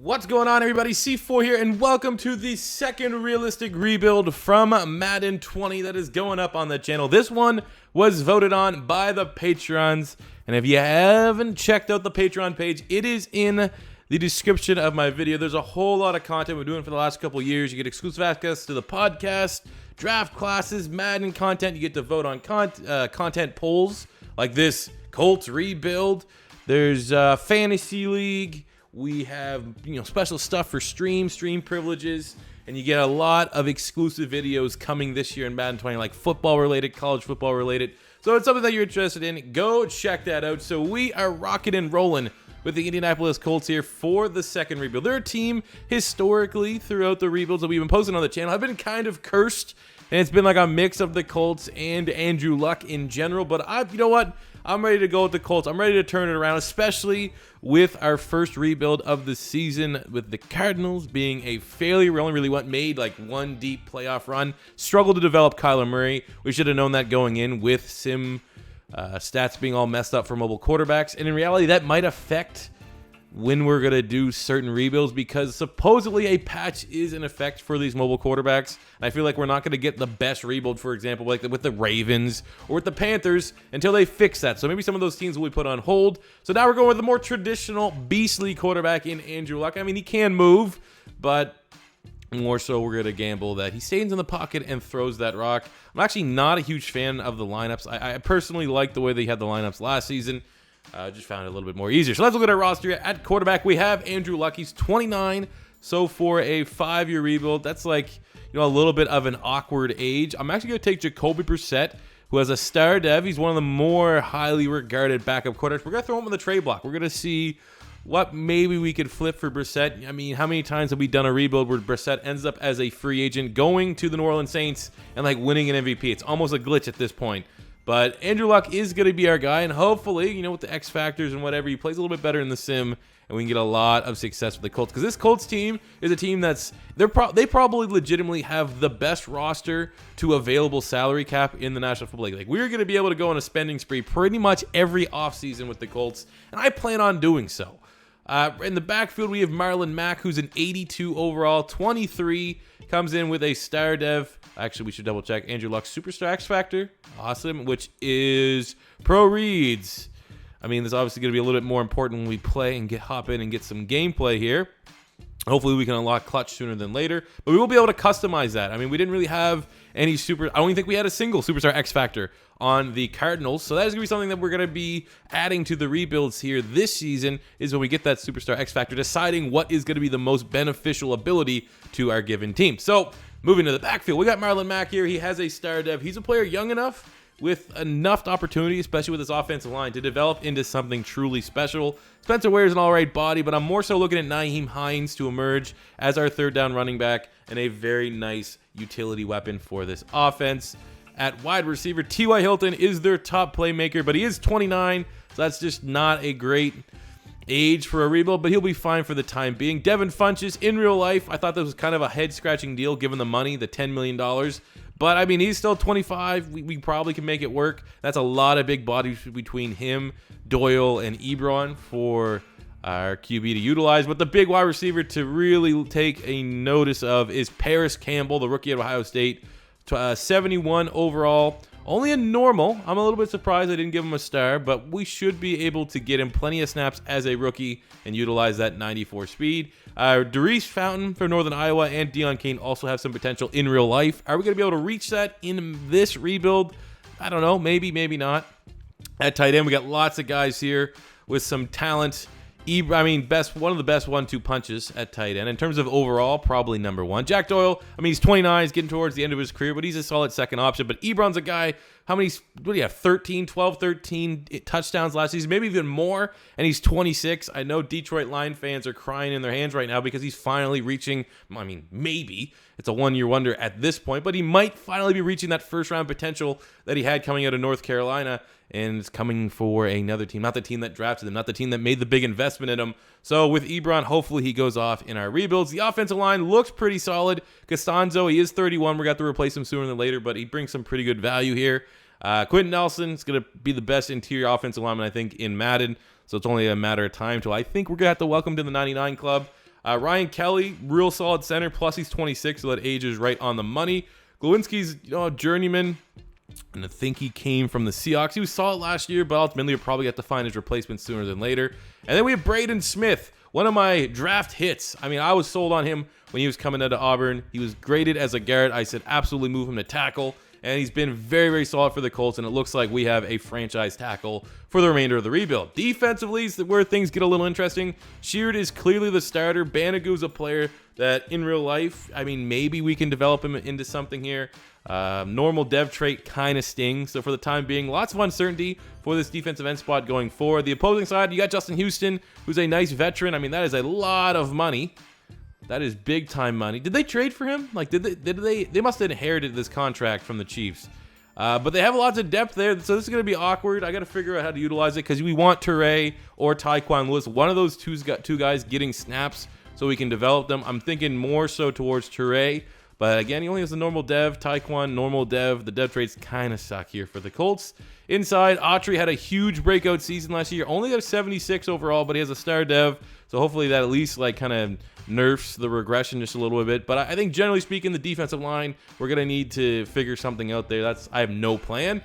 What's going on, everybody? C4 here, and welcome to the second realistic rebuild from Madden 20 that is going up on the channel. This one was voted on by the Patrons, and if you haven't checked out the Patreon page, it is in the description of my video. There's a whole lot of content we're doing for the last couple years. You get exclusive access to the podcast, draft classes, Madden content. You get to vote on content polls like this Colts rebuild. There's Fantasy League. We have, special stuff for stream privileges, and you get a lot of exclusive videos coming this year in Madden 20, like football related, college football related. So it's something that you're interested in. Go check that out. So we are rocking and rolling with the Indianapolis Colts here for the second rebuild. They're a team historically throughout the rebuilds that we've been posting on the channel. I've been kind of cursed, and it's been like a mix of the Colts and Andrew Luck in general. But you know what? I'm ready to go with the Colts. I'm ready to turn it around, especially with our first rebuild of the season, with the Cardinals being a failure. We only really made like one deep playoff run. Struggled to develop Kyler Murray. We should have known that going in with sim stats being all messed up for mobile quarterbacks. And in reality, that might affect when we're going to do certain rebuilds, because supposedly a patch is in effect for these mobile quarterbacks. And I feel like we're not going to get the best rebuild, for example, like with the Ravens or with the Panthers until they fix that. So maybe some of those teams will be put on hold. So now we're going with the more traditional beastly quarterback in Andrew Luck. I mean, he can move, but more so we're going to gamble that he stays in the pocket and throws that rock. I'm actually not a huge fan of the lineups. I personally like the way they had the lineups last season. Just found it a little bit more easier. So let's look at our roster. At quarterback, we have Andrew Luck. He's 29. So for a 5-year rebuild, that's like, a little bit of an awkward age. I'm actually going to take Jacoby Brissett, who has a star dev. He's one of the more highly regarded backup quarterbacks. We're going to throw him on the trade block. We're going to see what maybe we could flip for Brissett. I mean, how many times have we done a rebuild where Brissett ends up as a free agent going to the New Orleans Saints and like winning an MVP? It's almost a glitch at this point. But Andrew Luck is going to be our guy, and hopefully, with the X factors and whatever, he plays a little bit better in the sim, and we can get a lot of success with the Colts. Because this Colts team is a team that's they probably legitimately have the best roster to available salary cap in the National Football League. Like, we're going to be able to go on a spending spree pretty much every offseason with the Colts, and I plan on doing so. In the backfield, we have Marlon Mack, who's an 82 overall, 23, comes in with a star dev. Actually, we should double check. Andrew Luck's Superstar X Factor. Awesome. Which is Pro Reads. I mean, this is obviously going to be a little bit more important when we play and hop in and get some gameplay here. Hopefully, we can unlock clutch sooner than later. But we will be able to customize that. I mean, we didn't really have any I don't even think we had a single Superstar X Factor on the Cardinals. So that is going to be something that we're going to be adding to the rebuilds here this season, is when we get that Superstar X Factor, deciding what is going to be the most beneficial ability to our given team. So moving to the backfield, we got Marlon Mack here. He has a star dev. He's a player young enough with enough opportunity, especially with his offensive line, to develop into something truly special. Spencer Ware's an all-right body, but I'm more so looking at Nyheim Hines to emerge as our third down running back and a very nice utility weapon for this offense. At wide receiver, T.Y. Hilton is their top playmaker, but he is 29, so that's just not a great age for a rebuild, but he'll be fine for the time being. Devin Funchess, in real life, I thought this was kind of a head-scratching deal given the money, the $10 million. But, I mean, he's still 25. We probably can make it work. That's a lot of big bodies between him, Doyle, and Ebron for our QB to utilize. But the big wide receiver to really take a notice of is Paris Campbell, the rookie at Ohio State. 71 overall. Only a normal. I'm a little bit surprised I didn't give him a star, but we should be able to get him plenty of snaps as a rookie and utilize that 94 speed. Darius Fountain for Northern Iowa and Deion Kane also have some potential in real life. Are we going to be able to reach that in this rebuild? I don't know. Maybe, maybe not. At tight end, we got lots of guys here with some talent. One of the best 1-2 punches at tight end. In terms of overall, probably number one. Jack Doyle, he's 29, he's getting towards the end of his career, but he's a solid second option. But Ebron's a guy, what do you have, 13 touchdowns last season, maybe even more, and he's 26. I know Detroit Lion fans are crying in their hands right now because he's finally reaching, maybe. It's a one-year wonder at this point, but he might finally be reaching that first-round potential that he had coming out of North Carolina. And it's coming for another team, not the team that drafted him, not the team that made the big investment in him. So with Ebron, hopefully he goes off in our rebuilds. The offensive line looks pretty solid. Costanzo, he is 31. We're going to have to replace him sooner than later, but he brings some pretty good value here. Quentin Nelson is going to be the best interior offensive lineman, I think, in Madden. So it's only a matter of time till I think we're going to have to welcome to the 99 club. Ryan Kelly, real solid center, plus he's 26, so that age is right on the money. Glowinski's journeyman, and I think he came from the Seahawks. He was solid last year, but ultimately we'll probably have to find his replacement sooner than later. And then we have Braden Smith, one of my draft hits. I mean, I was sold on him when he was coming out of Auburn. He was graded as a guard. I said absolutely move him to tackle. And he's been very, very solid for the Colts, and it looks like we have a franchise tackle for the remainder of the rebuild. Defensively is where things get a little interesting. Sheard is clearly the starter. Banagou's a player that in real life, I mean, maybe we can develop him into something here. Normal dev trait kind of stings. So for the time being, lots of uncertainty for this defensive end spot going forward. The opposing side, you got Justin Houston, who's a nice veteran. I mean, that is a lot of money. That is big time money. Did they trade for him? Like, did they must have inherited this contract from the Chiefs. But they have lots of depth there, so this is going to be awkward. I got to figure out how to utilize it because we want Toure or Tyquan Lewis, one of those two guys getting snaps so we can develop them. I'm thinking more so towards Toure. But again, he only has a normal dev. Tyquan, normal dev. The dev traits kind of suck here for the Colts. Inside, Autry had a huge breakout season last year. Only got a 76 overall, but he has a star dev. So hopefully that at least like kind of nerfs the regression just a little bit. But I think generally speaking, the defensive line, we're going to need to figure something out there. I have no plan.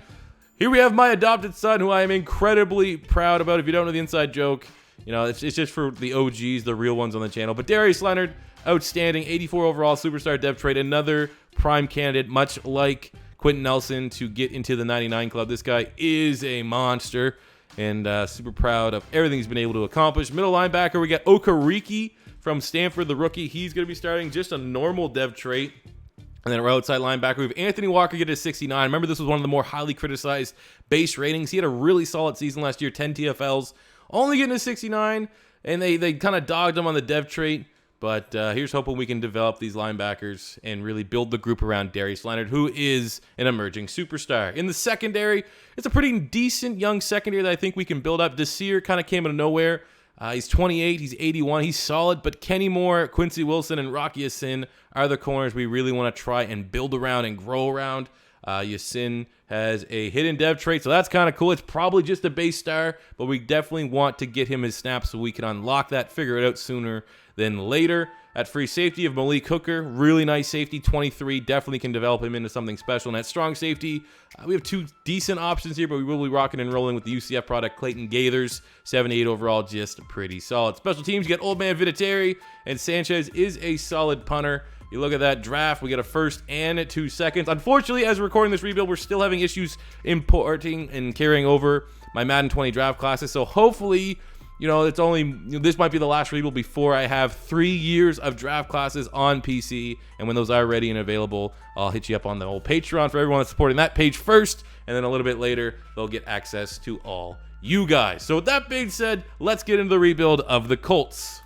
Here we have my adopted son, who I am incredibly proud about. If you don't know the inside joke, it's just for the OGs, the real ones on the channel. But Darius Leonard, outstanding, 84 overall, superstar dev trade, another prime candidate, much like Quentin Nelson, to get into the 99 club. This guy is a monster, and super proud of everything he's been able to accomplish. Middle linebacker, we got Okereke from Stanford, the rookie. He's going to be starting just a normal dev trait. And then our outside linebacker, we have Anthony Walker get a 69. Remember, this was one of the more highly criticized base ratings. He had a really solid season last year, 10 TFLs, only getting a 69, and they kind of dogged him on the dev trait. But here's hoping we can develop these linebackers and really build the group around Darius Leonard, who is an emerging superstar. In the secondary, it's a pretty decent young secondary that I think we can build up. Desir kind of came out of nowhere. He's 28, he's 81, he's solid, but Kenny Moore, Quincy Wilson, and Rocky Yassin are the corners we really want to try and build around and grow around. Yassin has a hidden dev trait, so that's kind of cool. It's probably just a base star, but we definitely want to get him his snaps so we can unlock that, figure it out sooner than later. At free safety of Malik Hooker, really nice safety, 23, definitely can develop him into something special. And at strong safety, we have two decent options here, but we will be rocking and rolling with the UCF product, Clayton Gaithers, 78 overall, just pretty solid. Special teams, you got Old Man Vinatieri, and Sanchez is a solid punter. You look at that draft, we got a first and 2 seconds. Unfortunately, as we're recording this rebuild, we're still having issues importing and carrying over my Madden 20 draft classes, so hopefully, it's only, this might be the last rebuild before I have 3 years of draft classes on PC. And when those are ready and available, I'll hit you up on the old Patreon for everyone that's supporting that page first. And then a little bit later, they'll get access to all you guys. So with that being said, let's get into the rebuild of the Colts.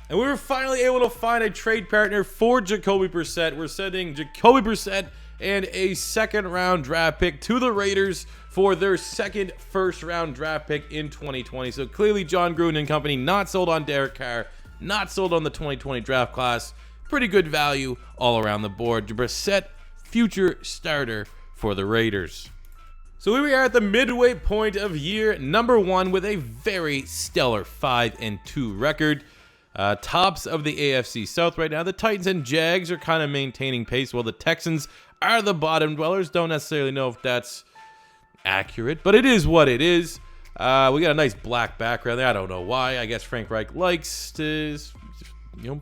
And we were finally able to find a trade partner for Jacoby Brissett. We're sending Jacoby Brissett and a second-round draft pick to the Raiders for their second first-round draft pick in 2020. So clearly, John Gruden and company not sold on Derek Carr, not sold on the 2020 draft class. Pretty good value all around the board. Brissett, future starter for the Raiders. So here we are at the midway point of year number 1 with a very stellar 5-2 record. Tops of the AFC South right now. The Titans and Jags are kind of maintaining pace, while the Texans are the bottom dwellers. Don't necessarily know if that's accurate, but it is what it is. We got a nice black background there. I don't know why. I guess Frank Reich likes to,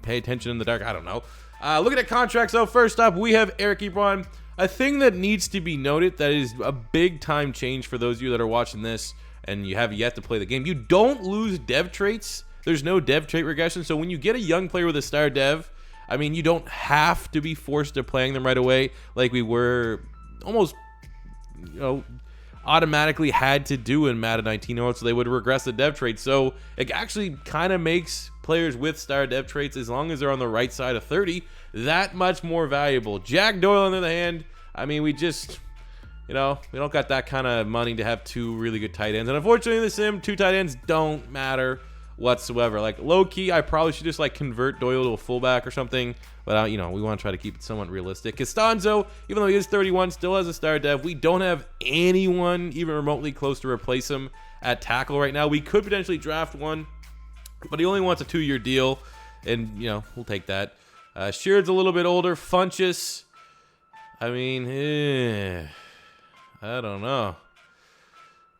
pay attention in the dark. I don't know. Looking at contracts, though, first up, we have Eric Ebron. A thing that needs to be noted that is a big time change for those of you that are watching this and you have yet to play the game. You don't lose dev traits. There's no dev trait regression. So when you get a young player with a star dev, I mean, you don't have to be forced to playing them right away like we were almost, automatically had to do in Madden 19, so they would regress the dev trait. So it actually kind of makes players with star dev traits, as long as they're on the right side of 30, that much more valuable. Jack Doyle, on the other hand, I mean, we just, we don't got that kind of money to have 2 really good tight ends. And unfortunately in the sim, 2 tight ends don't matter whatsoever. Like, low-key, I probably should just convert Doyle to a fullback or something, but we want to try to keep it somewhat realistic. Costanzo, even though he is 31, still has a star dev. We don't have anyone even remotely close to replace him at tackle right now. We could potentially draft one, but he only wants a 2-year deal, And, you know, we'll take that. Sheard's a little bit older. Funchess, I mean, I don't know.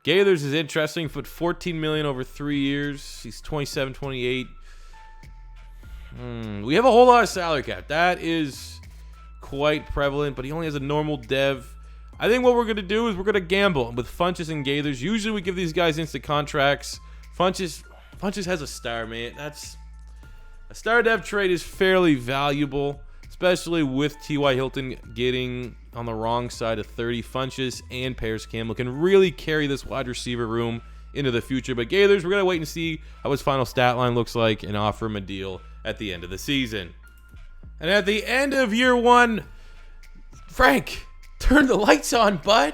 Gaithers is interesting, but $14 million over 3 years. He's 27, 28. We have a whole lot of salary cap. That is quite prevalent, but he only has a normal dev. I think what we're going to do is we're going to gamble with Funchess and Gaithers. Usually we give these guys instant contracts. Funchess has a star, man. That's a star dev trade is fairly valuable, especially with T.Y. Hilton getting on the wrong side of 30. Funchess and Paris Campbell can really carry this wide receiver room into the future. But Gaithers, we're going to wait and see how his final stat line looks like and offer him a deal at the end of the season. And at the end of year one, Frank, turn the lights on, bud.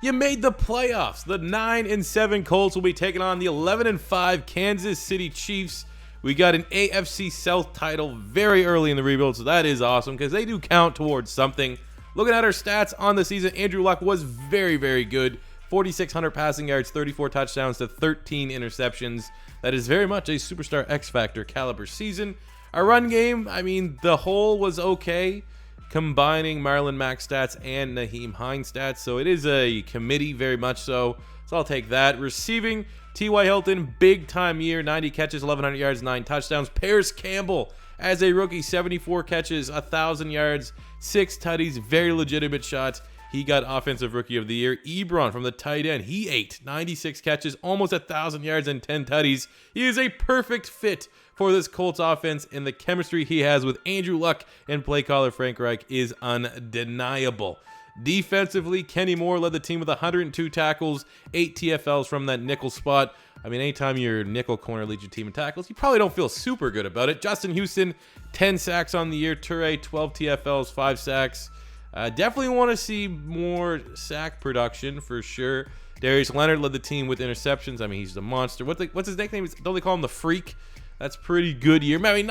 You made the playoffs. The 9-7 Colts will be taking on the 11-5 Kansas City Chiefs. We got an AFC South title very early in the rebuild, so that is awesome because they do count towards something. Looking at our stats on the season, Andrew Luck was very, very good. 4,600 passing yards, 34 touchdowns to 13 interceptions. That is very much a superstar X-Factor caliber season. Our run game, I mean, the whole was okay, combining Marlon Mack stats and Naheem Hines stats. So it is a committee, very much so. So I'll take that. Receiving, T.Y. Hilton, big time year, 90 catches, 1,100 yards, 9 touchdowns. Paris Campbell, as a rookie, 74 catches, 1,000 yards, 6 tutties, very legitimate shots. He got Offensive Rookie of the Year. Ebron from the tight end, he ate 96 catches, almost 1,000 yards, and 10 tutties. He is a perfect fit for this Colts offense, and the chemistry he has with Andrew Luck and play caller Frank Reich is undeniable. Defensively, Kenny Moore led the team with 102 tackles, 8 TFLs from that nickel spot. I mean, anytime your nickel corner leads your team in tackles, you probably don't feel super good about it. Justin Houston, 10 sacks on the year. Toure, 12 TFLs, 5 sacks. Definitely want to see more sack production for sure. Darius Leonard led the team with interceptions. I mean, he's a monster. What's his nickname? Don't they call him the Freak? That's pretty good year. I mean,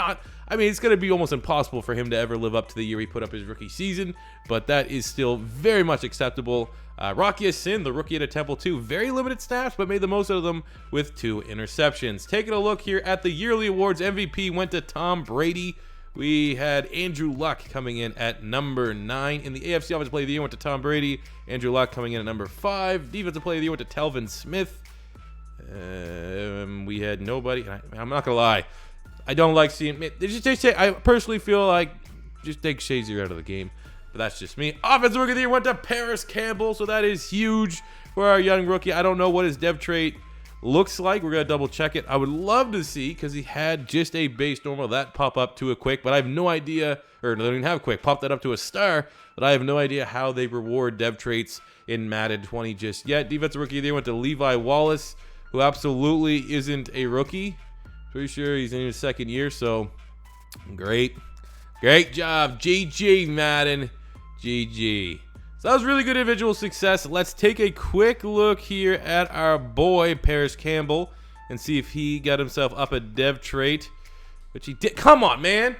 it's going to be almost impossible for him to ever live up to the year he put up his rookie season, but that is still very much acceptable. Rocky Sin, the rookie at a Temple 2, very limited stats, but made the most of them with 2 interceptions. Taking a look here at the yearly awards, MVP went to Tom Brady. We had Andrew Luck coming in at number 9. In the AFC Offensive Player of the Year went to Tom Brady. Andrew Luck coming in at number 5. Defensive Player of the Year went to Telvin Smith. We had nobody. I'm not going to lie. I don't like seeing it. I personally feel like just take Shazier out of the game. But that's just me. Offensive Rookie of the Year went to Paris Campbell. So that is huge for our young rookie. I don't know what his dev trait looks like. We're going to double check it. I would love to see, because he had just a base normal, that pop up to a quick, but I have no idea, or they don't even have quick, pop that up to a star, but I have no idea how they reward dev traits in Madden 20 just yet. Defensive Rookie of the Year went to Levi Wallace, who absolutely isn't a rookie. Pretty sure he's in his second year, so great. Great job. GG, Madden. GG. So that was really good individual success. Let's take a quick look here at our boy, Paris Campbell, and see if he got himself up a dev trait, which he did. Come on, man.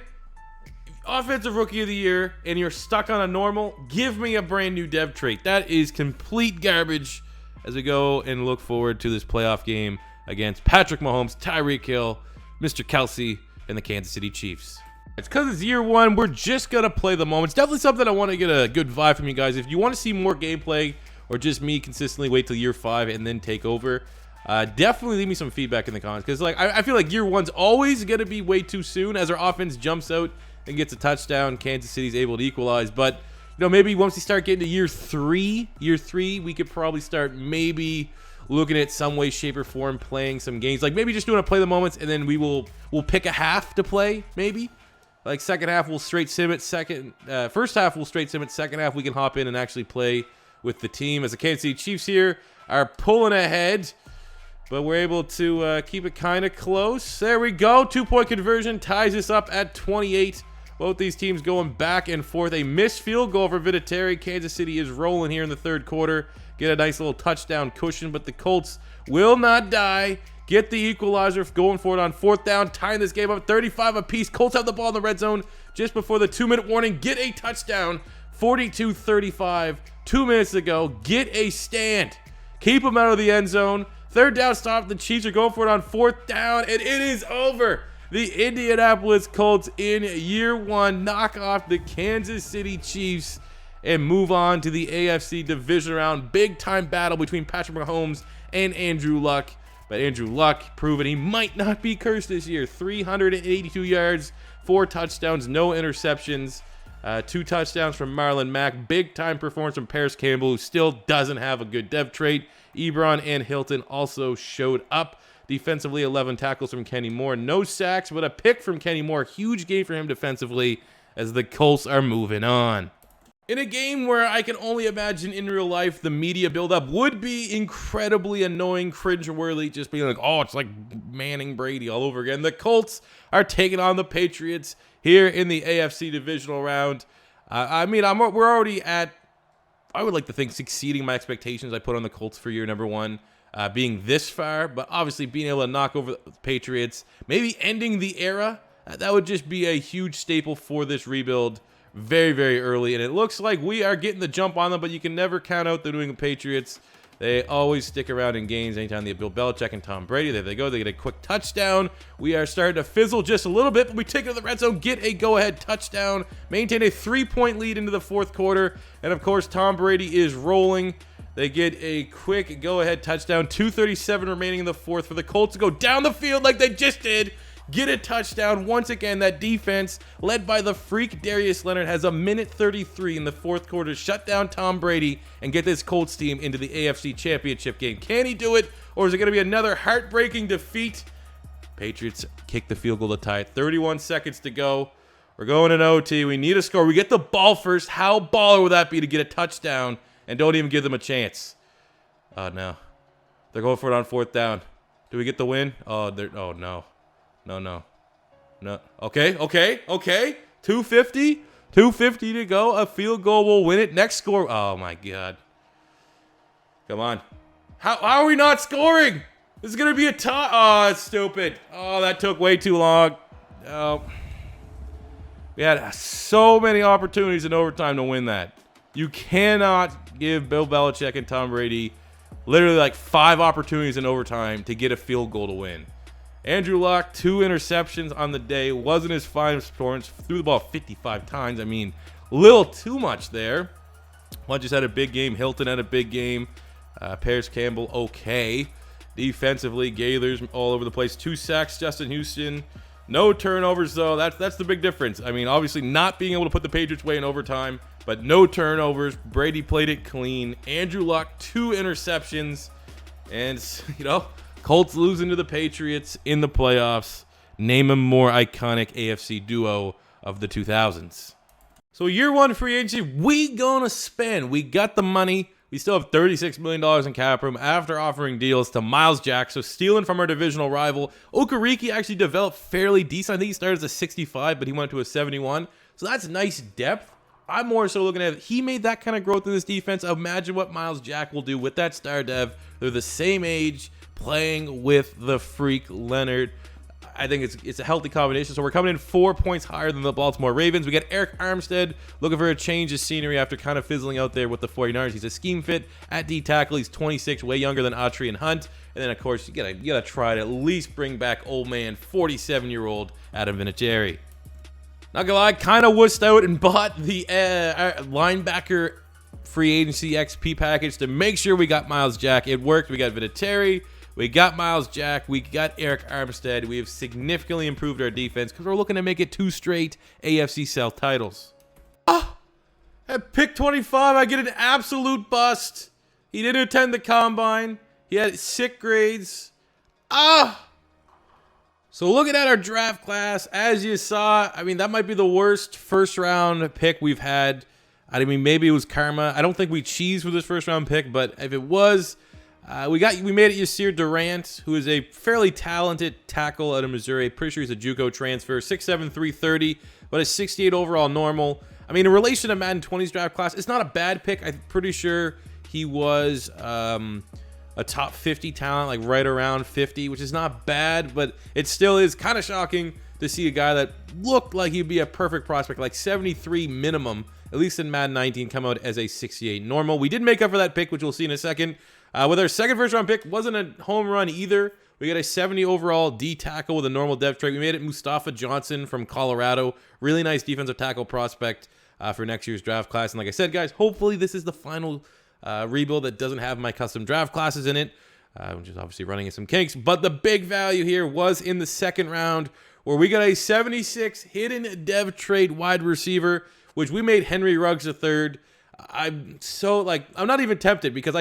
Offensive Rookie of the Year, and you're stuck on a normal, give me a brand new dev trait. That is complete garbage as we go and look forward to this playoff game against Patrick Mahomes, Tyreek Hill, Mr. Kelsey, and the Kansas City Chiefs. It's because it's year one. We're just going to play the moments. Definitely something I want to get a good vibe from you guys. If you want to see more gameplay or just me consistently wait till year 5 and then take over, definitely leave me some feedback in the comments. Because I feel like year one's always going to be way too soon as our offense jumps out and gets a touchdown. Kansas City's able to equalize. But, maybe once we start getting to year three, we could probably start maybe looking at some way, shape, or form playing some games. Like maybe just doing a play the moments, and then we'll pick a half to play, maybe. Like second half, we'll straight sim it. First half, we'll straight sim it. Second half, we can hop in and actually play with the team. As the Kansas City Chiefs here are pulling ahead, but we're able to keep it kind of close. There we go. 2-point conversion ties us up at 28. Both these teams going back and forth. A missed field goal for Vinatieri. Kansas City is rolling here in the third quarter. Get a nice little touchdown cushion, but the Colts will not die. Get the equalizer going for it on 4th down, tying this game up 35 apiece. Colts have the ball in the red zone just before the 2-minute warning. Get a touchdown, 42-35. 2 minutes ago, get a stand. Keep them out of the end zone. 3rd down stop. The Chiefs are going for it on 4th down, and it is over. The Indianapolis Colts in year one knock off the Kansas City Chiefs and move on to the AFC division round. Big time battle between Patrick Mahomes and Andrew Luck. But Andrew Luck proving he might not be cursed this year. 382 yards, 4 touchdowns, no interceptions. 2 touchdowns from Marlon Mack. Big time performance from Paris Campbell, who still doesn't have a good dev trait. Ebron and Hilton also showed up. Defensively, 11 tackles from Kenny Moore. No sacks, but a pick from Kenny Moore. Huge game for him defensively as the Colts are moving on. In a game where I can only imagine in real life the media buildup would be incredibly annoying, cringeworthy, just being like, oh, it's like Manning Brady all over again. The Colts are taking on the Patriots here in the AFC divisional round. We're already at, I would like to think, exceeding my expectations I put on the Colts for year number one. Being this far, but obviously being able to knock over the Patriots, maybe ending the era, that would just be a huge staple for this rebuild very, very early. And it looks like we are getting the jump on them, but you can never count out the New England Patriots. They always stick around in games anytime they have Bill Belichick and Tom Brady. There they go. They get a quick touchdown. We are starting to fizzle just a little bit, but we take it to the red zone, get a go-ahead touchdown, maintain a 3-point lead into the fourth quarter. And, of course, Tom Brady is rolling. They get a quick go-ahead touchdown. 2:37 remaining in the fourth for the Colts to go down the field like they just did. Get a touchdown. Once again, that defense, led by the freak Darius Leonard, has a minute 33 in the fourth quarter to shut down Tom Brady and get this Colts team into the AFC Championship game. Can he do it, or is it going to be another heartbreaking defeat? Patriots kick the field goal to tie it. 31 seconds to go. We're going in OT. We need a score. We get the ball first. How baller would that be to get a touchdown and don't even give them a chance? Oh, no. They're going for it on fourth down. Do we get the win? Oh, no. No. Okay. 250 to go. A field goal will win it. Next score. Oh, my God. Come on. How are we not scoring? This is going to be a tie. Oh, it's stupid. Oh, that took way too long. Oh. We had so many opportunities in overtime to win that. You cannot give Bill Belichick and Tom Brady literally like 5 opportunities in overtime to get a field goal to win. Andrew Luck, 2 interceptions on the day. Wasn't his finest performance. Threw the ball 55 times. I mean, little too much there. Lunches had a big game. Hilton had a big game. Paris Campbell, okay. Defensively, Gaither's all over the place. 2 sacks, Justin Houston. No turnovers, though. That's the big difference. I mean, obviously not being able to put the Patriots away in overtime, but no turnovers. Brady played it clean. Andrew Luck, 2 interceptions. And, Colts losing to the Patriots in the playoffs. Name a more iconic AFC duo of the 2000s. So year one free agency, we gonna spend. We got the money. We still have $36 million in cap room after offering deals to Myles Jack. So stealing from our divisional rival. Okereke actually developed fairly decent. I think he started as a 65, but he went to a 71. So that's nice depth. I'm more so looking at it. He made that kind of growth in this defense. Imagine what Myles Jack will do with that star dev. They're the same age, playing with the freak Leonard. I think it's a healthy combination. So we're coming in 4 points higher than the Baltimore Ravens. We got Eric Armstead looking for a change of scenery after kind of fizzling out there with the 49ers. He's a scheme fit at D tackle. He's 26, way younger than Autry and Hunt. And then of course you gotta try to at least bring back old man 47-year-old Adam Vinatieri. Not gonna lie, kind of wussed out and bought the linebacker free agency XP package to make sure we got Myles Jack. It worked. We got Vinatieri. We got Myles Jack. We got Eric Armstead. We have significantly improved our defense because we're looking to make it 2 straight AFC South titles. At pick 25, I get an absolute bust. He didn't attend the combine. He had sick grades. So looking at our draft class, as you saw, I mean, that might be the worst first-round pick we've had. I mean, maybe it was karma. I don't think we cheesed with this first-round pick, but if it was, we made it Yasir Durant, who is a fairly talented tackle out of Missouri. Pretty sure he's a JUCO transfer. 6'7", 330, but a 68 overall normal. I mean, in relation to Madden 20's draft class, it's not a bad pick. I'm pretty sure he was a top 50 talent, like right around 50, which is not bad, but it still is kind of shocking to see a guy that looked like he'd be a perfect prospect, like 73 minimum, at least in Madden 19, come out as a 68 normal. We did make up for that pick, which we'll see in a second. With our second first round pick, wasn't a home run either. We got a 70 overall D tackle with a normal depth trait. We made it Mustafa Johnson from Colorado. Really nice defensive tackle prospect for next year's draft class. And like I said, guys, hopefully this is the final rebuild that doesn't have my custom draft classes in it, which is obviously running in some kinks. But the big value here was in the second round, where we got a 76 hidden dev trait wide receiver, which we made Henry Ruggs III. I'm not even tempted, because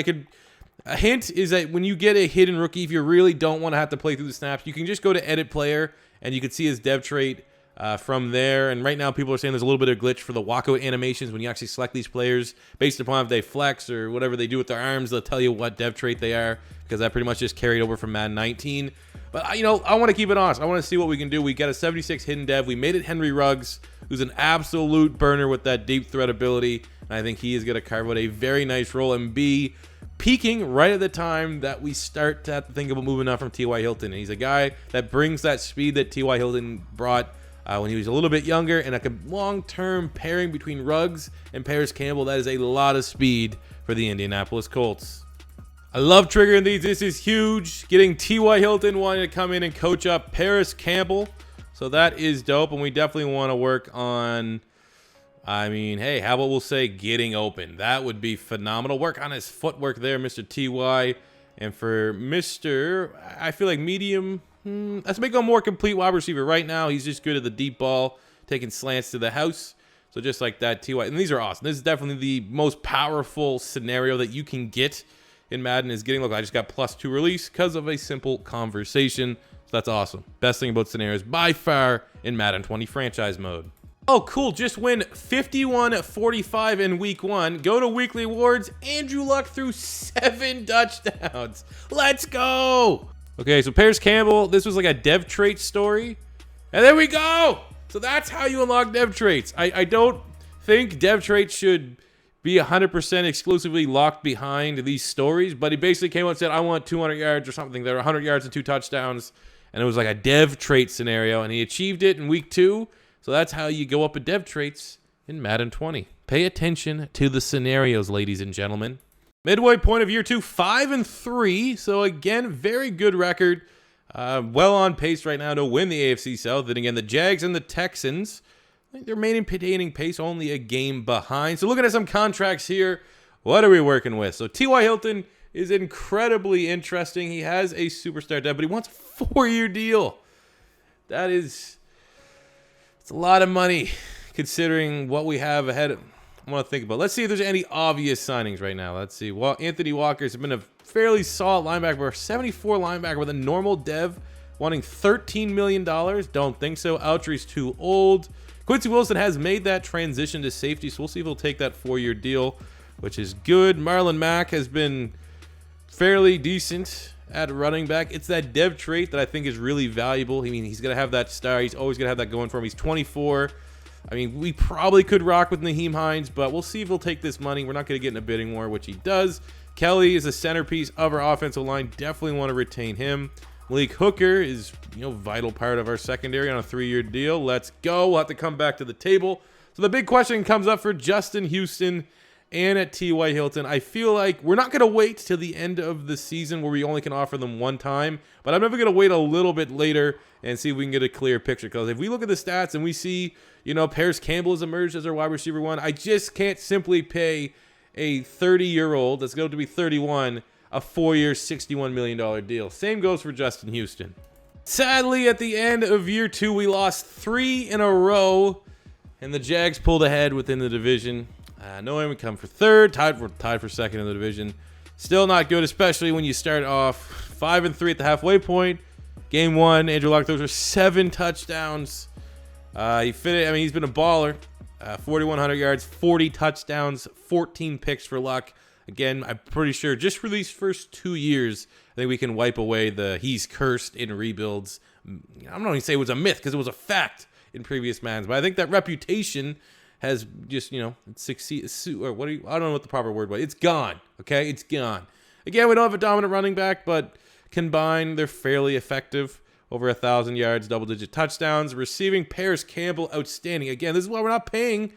a hint is that when you get a hidden rookie, if you really don't want to have to play through the snaps, you can just go to edit player and you can see his dev trait from there. And right now people are saying there's a little bit of glitch for the walkout animations when you actually select these players based upon if they flex or whatever they do with their arms. They'll tell you what dev trait they are, because that pretty much just carried over from Madden 19. But I want to keep it honest. I want to see what we can do. We got a 76 hidden dev. We made it Henry Ruggs, who's an absolute burner with that deep threat ability. And I think he is going to carve out a very nice role and be peaking right at the time that we start to have to think about moving on from T.Y. Hilton. And he's a guy that brings that speed that T.Y. Hilton brought when he was a little bit younger, and a long-term pairing between Ruggs and Paris Campbell. That is a lot of speed for the Indianapolis Colts. I love triggering these. This is huge. Getting T.Y. Hilton wanting to come in and coach up Paris Campbell. So that is dope, and we definitely want to work on, hey, how about we'll say getting open? That would be phenomenal. Work on his footwork there, Mr. T.Y. And for Mr., I feel like medium, let's make him a more complete wide receiver. Right now, he's just good at the deep ball, taking slants to the house. So just like that, T.Y. And these are awesome. This is definitely the most powerful scenario that you can get in Madden, is getting, look, I just got +2 release because of a simple conversation. So that's awesome. Best thing about scenarios by far in Madden 20 franchise mode. Oh, cool. Just win 51-45 in week 1. Go to weekly awards. Andrew Luck threw 7 touchdowns. Let's go. Okay, so Paris Campbell, this was like a dev trait story. And there we go. So that's how you unlock dev traits. I don't think dev traits should be 100% exclusively locked behind these stories, but he basically came out and said, I want 200 yards or something. There are 100 yards and 2 touchdowns, and it was like a dev trait scenario, and he achieved it in week 2. So that's how you go up in dev traits in Madden 20. Pay attention to the scenarios, ladies and gentlemen. Midway point of year 2, 5-3. So again, very good record. Well on pace right now to win the AFC South. And again, the Jags and the Texans, I think they're maintaining pace, only a game behind. So looking at some contracts here, what are we working with? So T.Y. Hilton is incredibly interesting. He has a superstar debt, but he wants a 4-year deal. It's a lot of money considering what we have ahead. I want to think about. Let's see if there's any obvious signings right now. Let's see. Well, Anthony Walker's been a fairly solid linebacker, 74 linebacker with a normal dev, wanting $13 million. Don't think so. Autry's too old. Quincy Wilson has made that transition to safety, so we'll see if he'll take that 4-year deal, which is good. Marlon Mack has been fairly decent at running back. It's that dev trait that I think is really valuable. I mean, he's going to have that star. He's always going to have that going for him. He's 24. I mean, we probably could rock with Naheem Hines, but we'll see if he'll take this money. We're not going to get in a bidding war, which he does. Kelly is a centerpiece of our offensive line. Definitely want to retain him. Malik Hooker is, vital part of our secondary on a 3-year deal. Let's go. We'll have to come back to the table. So the big question comes up for Justin Houston and at T.Y. Hilton. I feel like we're not going to wait till the end of the season where we only can offer them one time, but I'm never going to wait a little bit later and see if we can get a clear picture. Because if we look at the stats and we see, Paris Campbell has emerged as our wide receiver 1, I just can't simply pay a 30-year-old that's going to be 31 a 4-year, $61 million deal. Same goes for Justin Houston. Sadly, at the end of year 2, we lost 3 in a row, and the Jags pulled ahead within the division. Knowing we come for 3rd, tied for 2nd in the division. Still not good, especially when you start off 5-3 at the halfway point. Game 1, Andrew Luck throws for 7 touchdowns. He's been a baller. 4,100 yards, 40 touchdowns, 14 picks for Luck. Again, I'm pretty sure just for these first 2 years, I think we can wipe away the he's cursed in rebuilds. I'm not going to say it was a myth because it was a fact in previous Maddens, but I think that reputation has just, it's succeed, or I don't know what the proper word was. It's gone, okay? It's gone. Again, we don't have a dominant running back, but combined, they're fairly effective. Over 1,000 yards, double-digit touchdowns. Receiving, Paris Campbell, outstanding. Again, this is why we're not paying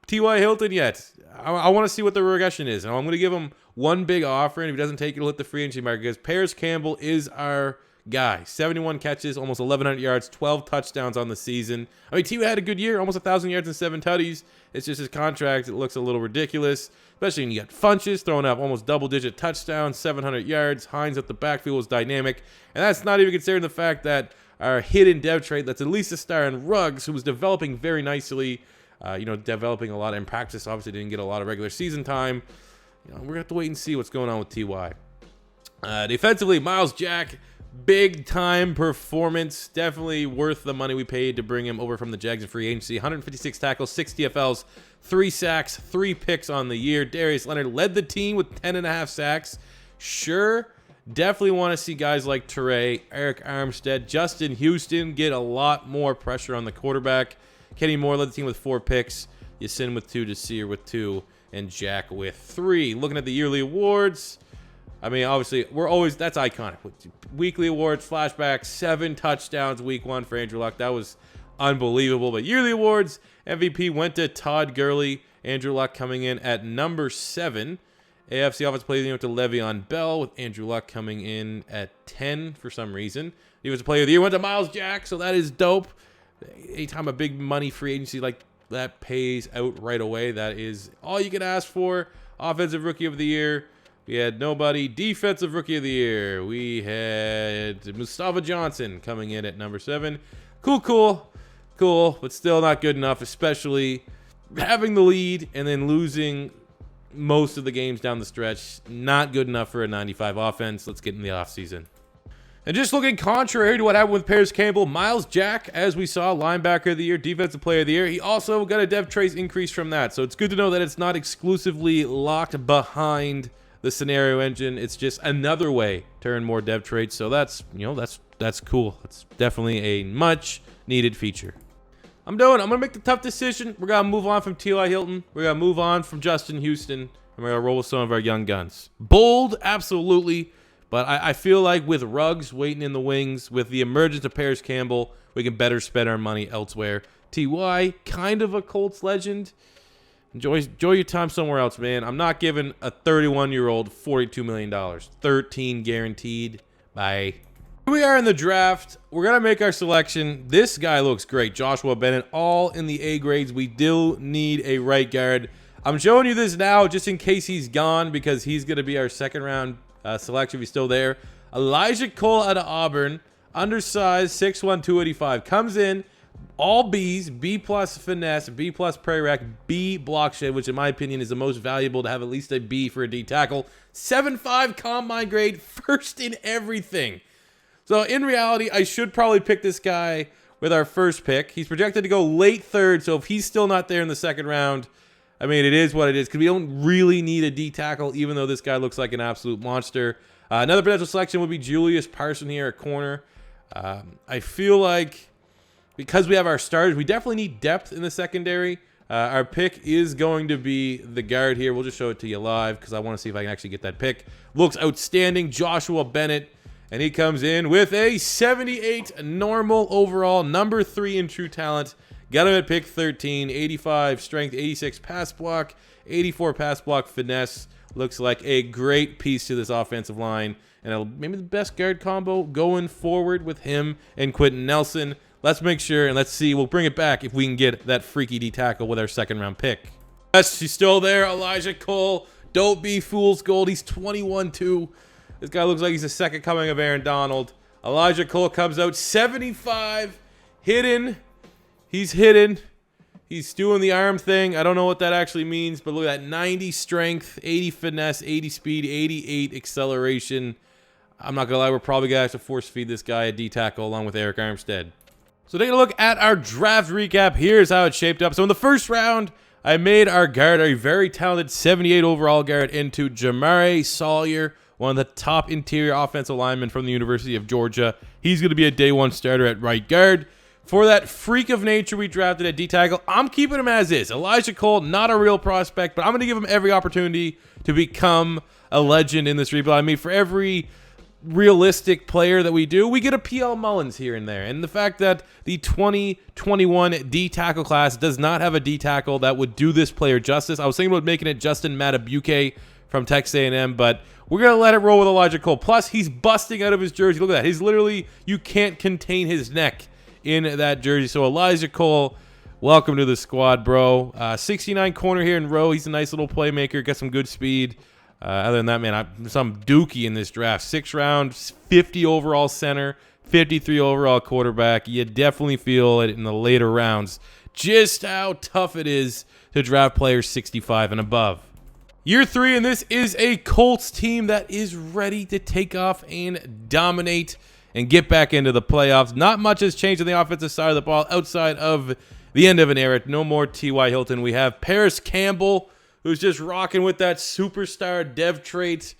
T.Y. Hilton yet. I want to see what the regression is. And I'm going to give him one big offer, and if he doesn't take it, he'll hit the free agency market because Paris Campbell is our guy. 71 catches, almost 1,100 yards, 12 touchdowns on the season. I mean, T.Y. had a good year, almost 1,000 yards and 7 tutties. It's just his contract, it looks a little ridiculous, especially when you got Funches throwing up almost double-digit touchdowns, 700 yards. Hines at the backfield was dynamic. And that's not even considering the fact that our hidden dev trait that's at least a star in Ruggs, who was developing very nicely, developing a lot in practice. Obviously didn't get a lot of regular season time. We're going to have to wait and see what's going on with T.Y. Defensively, Miles Jack, big time performance. Definitely worth the money we paid to bring him over from the Jags in free agency. 156 tackles, 6 TFLs, 3 sacks, 3 picks on the year. Darius Leonard led the team with 10.5 sacks. Sure, definitely want to see guys like Teray, Eric Armstead, Justin Houston get a lot more pressure on the quarterback. Kenny Moore led the team with 4 picks. Yasin with 2, Desir with 2, and Jack with 3. Looking at the yearly awards, I mean, obviously, that's iconic. Weekly awards, flashbacks, 7 touchdowns week 1 for Andrew Luck. That was unbelievable. But yearly awards, MVP went to Todd Gurley. Andrew Luck coming in at number 7. AFC Offensive Player of the Year went to Le'Veon Bell, with Andrew Luck coming in at 10 for some reason. Defensive Player of the Year went to Miles Jack, so that is dope. Anytime a big money free agency like that pays out right away, that is all you can ask for. Offensive Rookie of the Year, we had nobody. Defensive Rookie of the Year, we had Mustafa Johnson coming in at number 7. Cool, but still not good enough, especially having the lead and then losing most of the games down the stretch. Not good enough for a 95 offense. Let's get in the offseason. And just looking contrary to what happened with Paris Campbell, Miles Jack, as we saw, linebacker of the year, defensive player of the year, he also got a dev trace increase from that. So it's good to know that it's not exclusively locked behind the scenario engine. It's just another way to earn more dev traits. So that's cool. It's definitely a much needed feature. I'm going to make the tough decision. We're going to move on from T.Y. Hilton. We're going to move on from Justin Houston. And we're going to roll with some of our young guns. Bold, absolutely. But I feel like with Ruggs waiting in the wings, with the emergence of Paris Campbell, we can better spend our money elsewhere. T.Y., kind of a Colts legend. Enjoy your time somewhere else, man. I'm not giving a 31-year-old $42 million. 13 guaranteed. Bye. Here we are in the draft. We're going to make our selection. This guy looks great. Joshua Bennett, all in the A grades. We do need a right guard. I'm showing you this now just in case he's gone, because he's going to be our second-round selection if he's still there. Elijah Cole out of Auburn, undersized, 6'1", 285. Comes in, all B's, B plus finesse, B plus prairie rack, B block shed, which in my opinion is the most valuable to have at least a B for a D tackle. 7'5" combine grade, first in everything. So in reality, I should probably pick this guy with our first pick. He's projected to go late 3rd, so if he's still not there in the 2nd round, I mean, it is what it is, because we don't really need a D tackle, even though this guy looks like an absolute monster. Another potential selection would be Julius Parson here at corner. I feel like because we have our starters, we definitely need depth in the secondary. Our pick is going to be the guard here. We'll just show it to you live because I want to see if I can actually get that pick. Looks outstanding, Joshua Bennett. And he comes in with a 78 normal overall, number 3 in true talent. Got him at pick 13, 85 strength, 86 pass block, 84 pass block finesse. Looks like a great piece to this offensive line. And maybe the best guard combo going forward with him and Quentin Nelson. Let's make sure and let's see. We'll bring it back if we can get that freaky D tackle with our 2nd round pick. Yes, he's still there. Elijah Cole. Don't be fool's gold. He's 21-2. This guy looks like he's the second coming of Aaron Donald. Elijah Cole comes out 75. Hidden. He's hidden. He's doing the arm thing. I don't know what that actually means, but look at that. 90 strength, 80 finesse, 80 speed, 88 acceleration. I'm not going to lie, we're probably going to have to force feed this guy a D tackle along with Eric Armstead. So taking a look at our draft recap, here's how it shaped up. So in the first round, I made our guard, a very talented 78 overall guard, into Jamare Sawyer, one of the top interior offensive linemen from the University of Georgia. He's going to be a day 1 starter at right guard. For that freak of nature we drafted at D tackle, I'm keeping him as is. Elijah Cole, not a real prospect, but I'm going to give him every opportunity to become a legend in this rebuild. I mean, for every realistic player that we do, we get a PL Mullins here and there. And the fact that the 2021 D tackle class does not have a D tackle that would do this player justice. I was thinking about making it Justin Matabuke from Texas A&M, but we're going to let it roll with Elijah Cole. Plus, he's busting out of his jersey. Look at that. He's literally, you can't contain his neck in that jersey. So Elijah Cole, welcome to the squad, bro. 69 corner here in row. He's a nice little playmaker. Got some good speed. Other than that, man, I'm some dookie in this draft. 6th round, 50 overall center, 53 overall quarterback. You definitely feel it in the later rounds just how tough it is to draft players 65 and above. Year 3, and this is a Colts team that is ready to take off and dominate and get back into the playoffs. Not much has changed on the offensive side of the ball outside of the end of an era. No more T.Y. Hilton. We have Paris Campbell, who's just rocking with that superstar dev trait.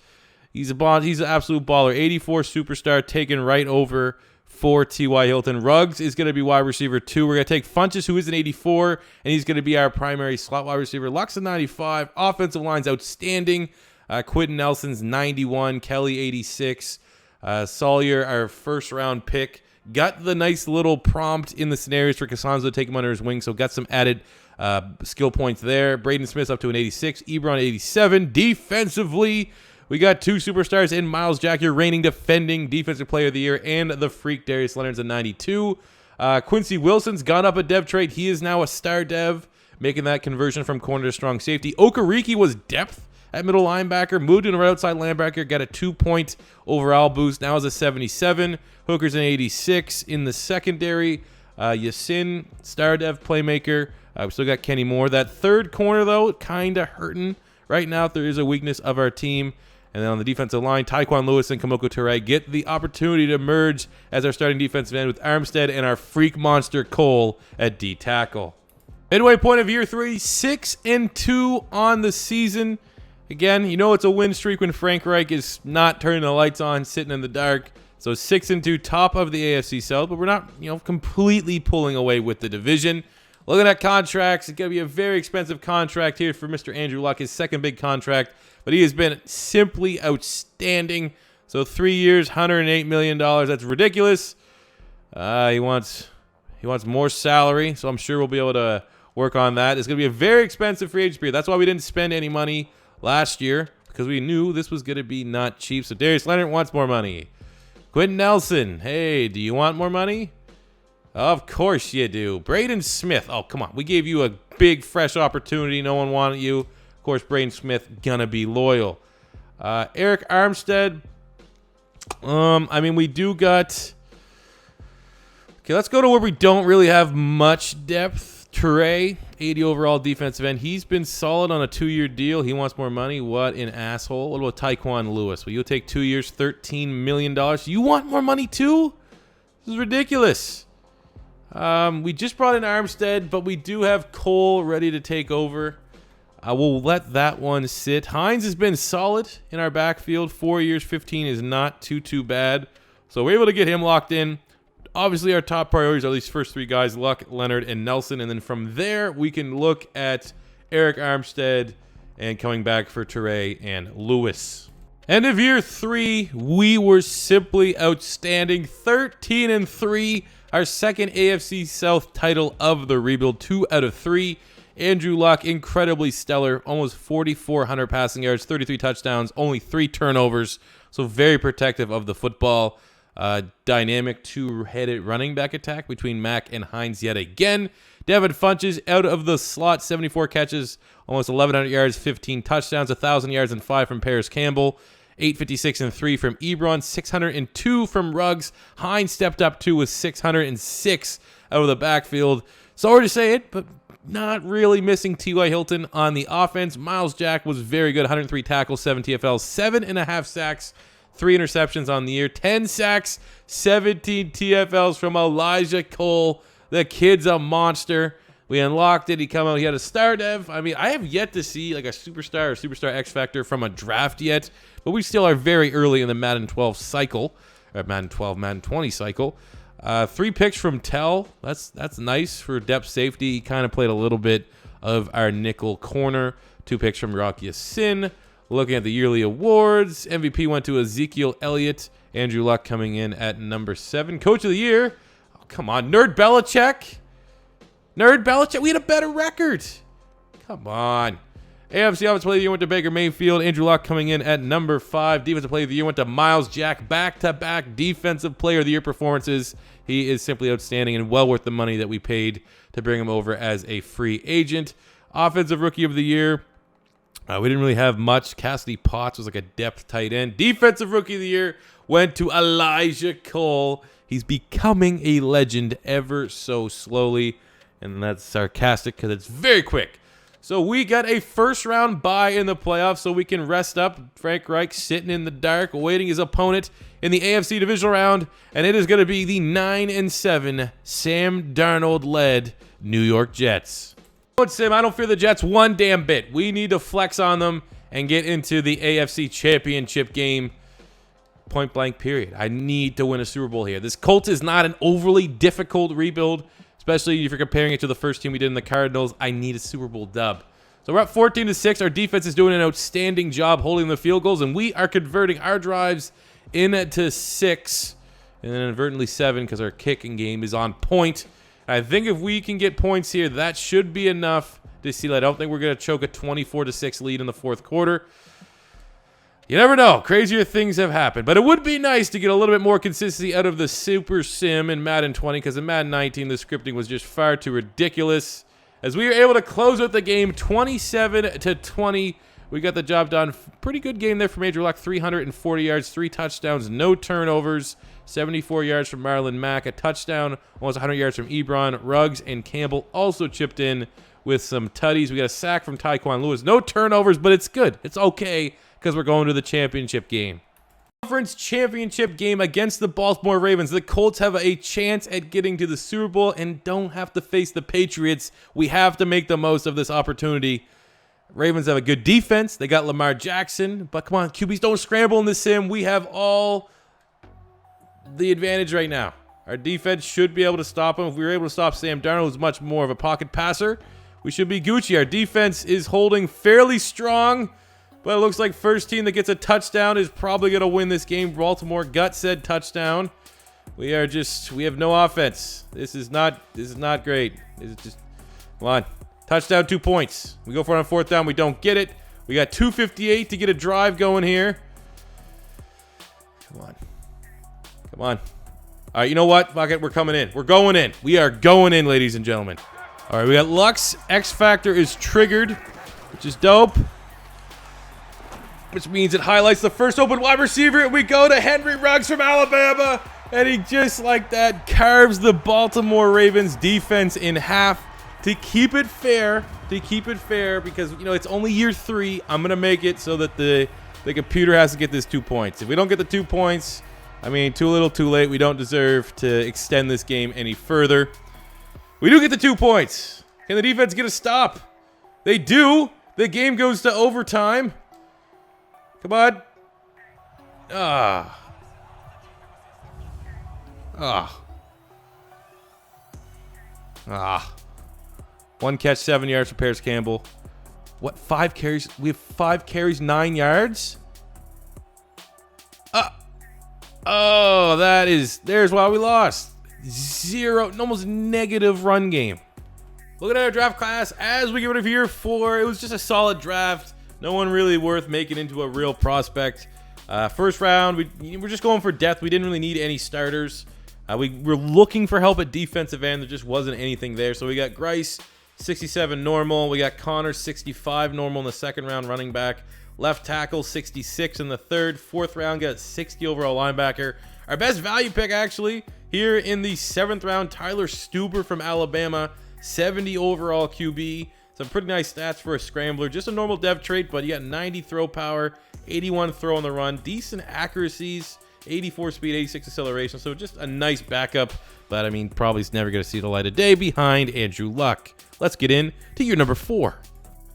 He's an absolute baller. 84 superstar taken right over for T.Y. Hilton. Ruggs is going to be wide receiver 2. We're going to take Funches, who is an 84, and he's going to be our primary slot wide receiver. Luck's a 95. Offensive line's outstanding. Quentin Nelson's 91. Kelly 86. Sawyer, our first-round pick, got the nice little prompt in the scenarios for Costanzo to take him under his wing, so got some added skill points there. Braden Smith's up to an 86. Ebron 87. Defensively, we got 2 superstars in Miles Jack, your reigning defending defensive player of the year, and the freak Darius Leonard's a 92. Quincy Wilson's gone up a dev trait. He is now a star dev, making that conversion from corner to strong safety. Okereke was depth at middle linebacker, moved to an outside linebacker, got a 2-point overall boost. Now is a 77. Hooker's an 86 in the secondary. Yasin, star dev playmaker. We still got Kenny Moore. That third corner, though, kind of hurting right now. There is a weakness of our team. And then on the defensive line, Tyquan Lewis and Kamoko Toure get the opportunity to merge as our starting defensive end with Armstead and our freak monster Cole at D tackle. Midway point of year 3, 6-2 on the season. Again, you know it's a win streak when Frank Reich is not turning the lights on, sitting in the dark. So 6-2, top of the AFC South, but we're not, completely pulling away with the division. Looking at contracts, it's going to be a very expensive contract here for Mr. Andrew Luck, his second big contract. But he has been simply outstanding. So 3 years, $108 million. That's ridiculous. He wants more salary, so I'm sure we'll be able to work on that. It's going to be a very expensive free agent period. That's why we didn't spend any money last year, because we knew this was going to be not cheap. So Darius Leonard wants more money. Quentin Nelson, hey, do you want more money? Of course you do. Braden Smith, oh, come on. We gave you a big, fresh opportunity. No one wanted you. Of course, Braden Smith gonna be loyal. Eric Armstead. We do got. Okay, let's go to where we don't really have much depth. Toure, 80 overall defensive end. He's been solid on a 2-year deal. He wants more money. What an asshole. What about Tyquan Lewis? Well, you'll take 2 years, $13 million. You want more money too? This is ridiculous. We just brought in Armstead, but we do have Cole ready to take over. I will let that one sit. Hines has been solid in our backfield. 4 years, 15 is not too bad. So we're able to get him locked in. Obviously, our top priorities are these first 3 guys, Luck, Leonard, and Nelson. And then from there, we can look at Eric Armstead and coming back for Toure and Lewis. End of year 3, we were simply outstanding. 13-3, our second AFC South title of the rebuild. 2 out of 3. Andrew Luck, incredibly stellar, almost 4,400 passing yards, 33 touchdowns, only 3 turnovers, so very protective of the football. Dynamic 2-headed running back attack between Mack and Hines yet again. Devin Funches out of the slot, 74 catches, almost 1,100 yards, 15 touchdowns, 1,000 yards and 5 from Paris Campbell. 856 and 3 from Ebron, 602 from Ruggs. Hines stepped up too with 606 out of the backfield. Sorry to say it, but not really missing T.Y. Hilton on the offense. Miles Jack was very good. 103 tackles, 7 TFLs, 7.5 sacks, 3 interceptions on the year, 10 sacks, 17 TFLs from Elijah Cole. The kid's a monster. We unlocked it. He come out. He had a star dev. I have yet to see like a superstar or superstar X Factor from a draft yet, but we still are very early in the Madden 12 cycle, or Madden 12, Madden 20 cycle. 3 picks from Tell. That's nice for depth safety. He kind of played a little bit of our nickel corner. 2 picks from Rocky Sin. Looking at the yearly awards, MVP went to Ezekiel Elliott. Andrew Luck coming in at number 7. Coach of the year. Oh, come on, Nerd Belichick. We had a better record. Come on. AFC Offensive Player of the Year went to Baker Mayfield. Andrew Luck coming in at number 5. Defensive Player of the Year went to Miles Jack. Back-to-back Defensive Player of the Year performances. He is simply outstanding and well worth the money that we paid to bring him over as a free agent. Offensive Rookie of the Year. We didn't really have much. Cassidy Potts was like a depth tight end. Defensive Rookie of the Year went to Elijah Cole. He's becoming a legend ever so slowly. And that's sarcastic because it's very quick. So we got a first-round bye in the playoffs so we can rest up. Frank Reich sitting in the dark, awaiting his opponent in the AFC divisional round. And it is going to be the 9-7 Sam Darnold-led New York Jets. Sim, I don't fear the Jets one damn bit. We need to flex on them and get into the AFC Championship game. Point blank, period. I need to win a Super Bowl here. This Colts is not an overly difficult rebuild, especially if you're comparing it to the first team we did in the Cardinals. I need a Super Bowl dub. So we're up 14-6. Our defense is doing an outstanding job holding the field goals, and we are converting our drives into 6 and then inadvertently 7 because our kicking game is on point. I think if we can get points here, that should be enough to seal. I don't think we're going to choke a 24-6 lead in the fourth quarter. You never know. Crazier things have happened. But it would be nice to get a little bit more consistency out of the Super Sim in Madden 20 because in Madden 19, the scripting was just far too ridiculous. As we were able to close out the game 27-20, we got the job done. Pretty good game there from Andrew Luck. 340 yards, 3 touchdowns, no turnovers. 74 yards from Marlon Mack, a touchdown, almost 100 yards from Ebron. Ruggs and Campbell also chipped in with some tutties. We got a sack from Tyquan Lewis. No turnovers, but it's good. It's okay because we're going to the championship game. Conference championship game against the Baltimore Ravens. The Colts have a chance at getting to the Super Bowl and don't have to face the Patriots. We have to make the most of this opportunity. Ravens have a good defense. They got Lamar Jackson, but come on, QBs don't scramble in the sim. We have all the advantage right now. Our defense should be able to stop him. If we were able to stop Sam Darnold, who's much more of a pocket passer, we should be Gucci. Our defense is holding fairly strong, but it looks like first team that gets a touchdown is probably going to win this game. Baltimore gut said touchdown. We have no offense. This is not great. This is just, come on. Touchdown, 2 points. We go for it on fourth down. We don't get it. We got 2:58 to get a drive going here. Come on. Come on. All right, you know what? Fuck it. We're coming in. We're going in. We are going in, ladies and gentlemen. All right, we got Lux. X Factor is triggered, which is dope. Which means it highlights the first open wide receiver. We go to Henry Ruggs from Alabama. And he just like that carves the Baltimore Ravens defense in half to keep it fair. Because, you know, it's only year 3. I'm going to make it so that the computer has to get this 2 points. If we don't get the 2 points, I mean, too little, too late. We don't deserve to extend this game any further. We do get the 2 points. Can the defense get a stop? They do. The game goes to overtime. Come on. One catch, 7 yards for Paris Campbell. What, 5 carries? We have 5 carries, 9 yards? Oh, there's why we lost. 0, almost negative run game. Looking at our draft class as we get ready for year 4, it was just a solid draft. No one really worth making into a real prospect. First round, we're just going for depth. We didn't really need any starters. We were looking for help at defensive end. There just wasn't anything there. So we got Grice, 67 normal. We got Connor, 65 normal in the second round, running back. Left tackle, 66 in the third. Fourth round, got 60 overall linebacker. Our best value pick, actually, here in the 7th round, Tyler Stuber from Alabama, 70 overall QB. Some pretty nice stats for a scrambler. Just a normal dev trait, but you got 90 throw power, 81 throw on the run, decent accuracies, 84 speed, 86 acceleration. So just a nice backup, but I mean, probably never going to see the light of day behind Andrew Luck. Let's get in to year number 4.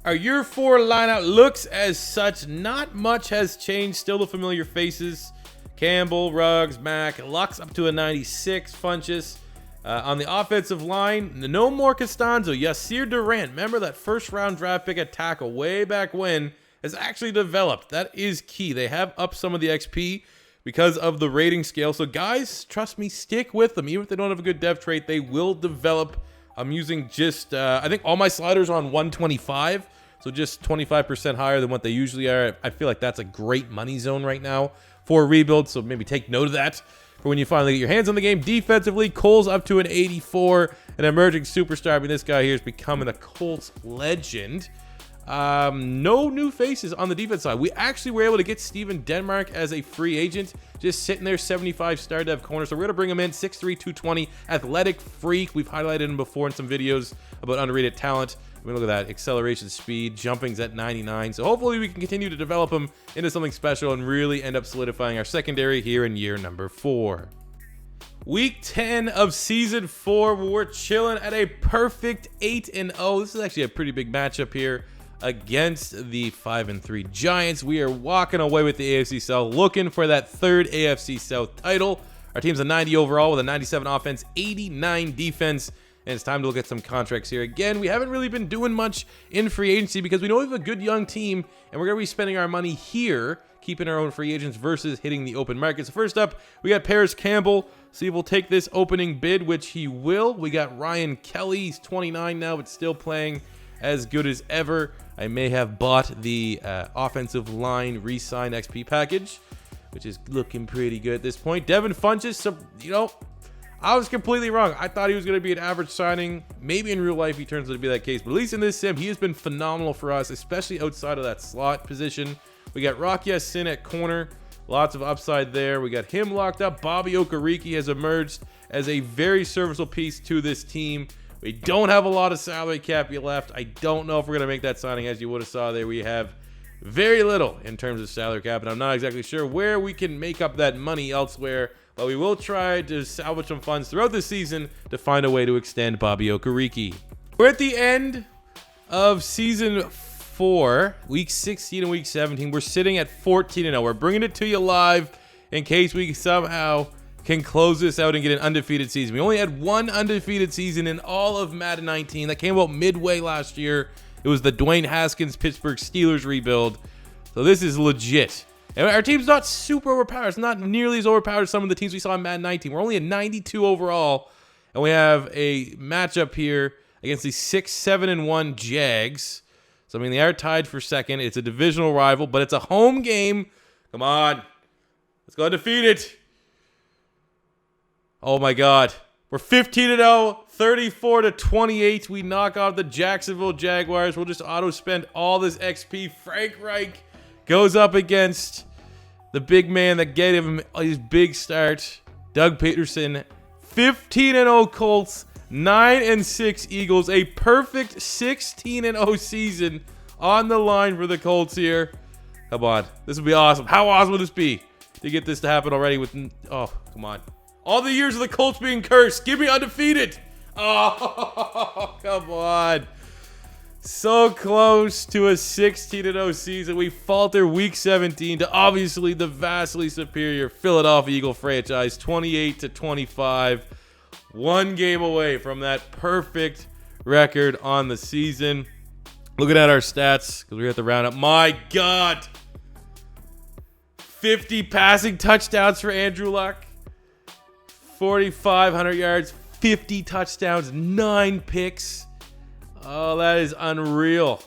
Our year 4 lineup looks as such. Not much has changed. Still the familiar faces. Campbell, Ruggs, Mack, Luck's up to a 96, Funchess. On the offensive line, no more Costanzo. Yasir Durant, remember that first round draft pick at tackle way back when, has actually developed. That is key. They have upped some of the XP because of the rating scale. So guys, trust me, stick with them. Even if they don't have a good dev trait, they will develop. I'm using just, I think all my sliders are on 125. So So just 25% higher than what they usually are. I feel like that's a great money zone right now for a rebuild. So maybe take note of that for when you finally get your hands on the game. Defensively, Cole's up to an 84, an emerging superstar. I mean, this guy here is becoming a Colts legend. No new faces on the defense side. We actually were able to get Steven Denmark as a free agent, just sitting there, 75 star dev corner. So we're going to bring him in, 6'3", 220, athletic freak. We've highlighted him before in some videos about underrated talent. I mean, look at that, acceleration, speed, jumping's at 99. So hopefully we can continue to develop him into something special and really end up solidifying our secondary here in year number 4. Week 10 of season 4, we're chilling at a perfect 8-0. This is actually a pretty big matchup here against the 5-3 Giants. We are walking away with the AFC South, looking for that third AFC South title. Our team's a 90 overall with a 97 offense, 89 defense. And it's time to look at some contracts here. Again, we haven't really been doing much in free agency because we know we have a good young team, and we're going to be spending our money here, keeping our own free agents versus hitting the open market. So first up, we got Paris Campbell. See if we'll take this opening bid, which he will. We got Ryan Kelly. He's 29 now, but still playing as good as ever. I may have bought the offensive line re-sign XP package, which is looking pretty good at this point. Devin Funchess, so, you know, I was completely wrong. I thought he was going to be an average signing. Maybe in real life he turns out to be that case. But at least in this sim, he has been phenomenal for us, especially outside of that slot position. We got Rocky Sin at corner. Lots of upside there. We got him locked up. Bobby Okereke has emerged as a very serviceable piece to this team. We don't have a lot of salary cap left. I don't know if we're going to make that signing. As you would have saw there, we have very little in terms of salary cap. And I'm not exactly sure where we can make up that money elsewhere. But we will try to salvage some funds throughout the season to find a way to extend Bobby Okereke. We're at the end of season 4, week 16 and week 17. We're sitting at 14-0. We're bringing it to you live in case we somehow can close this out and get an undefeated season. We only had one undefeated season in all of Madden 19. That came out midway last year. It was the Dwayne Haskins Pittsburgh Steelers rebuild. So this is legit. And our team's not super overpowered. It's not nearly as overpowered as some of the teams we saw in Madden 19. We're only at 92 overall. And we have a matchup here against the 6-7-1 Jags. So, I mean, they are tied for second. It's a divisional rival, but it's a home game. Come on. Let's go undefeated. Oh, my God. We're 15-0, 34-28. We knock off the Jacksonville Jaguars. We'll just auto-spend all this XP. Frank Reich goes up against the big man that gave him his big start, Doug Peterson. 15-0 Colts, 9-6 Eagles. A perfect 16-0 season on the line for the Colts here. Come on. This would be awesome. How awesome would this be to get this to happen already with... Oh, come on. All the years of the Colts being cursed. Give me undefeated. Oh, come on. So close to a 16-0 season. We falter week 17 to obviously the vastly superior Philadelphia Eagle franchise, 28-25. One game away from that perfect record on the season. Looking at our stats, because we're at the roundup. My God. 50 passing touchdowns for Andrew Luck. 4,500 yards, 50 touchdowns, 9 picks. Oh, that is unreal.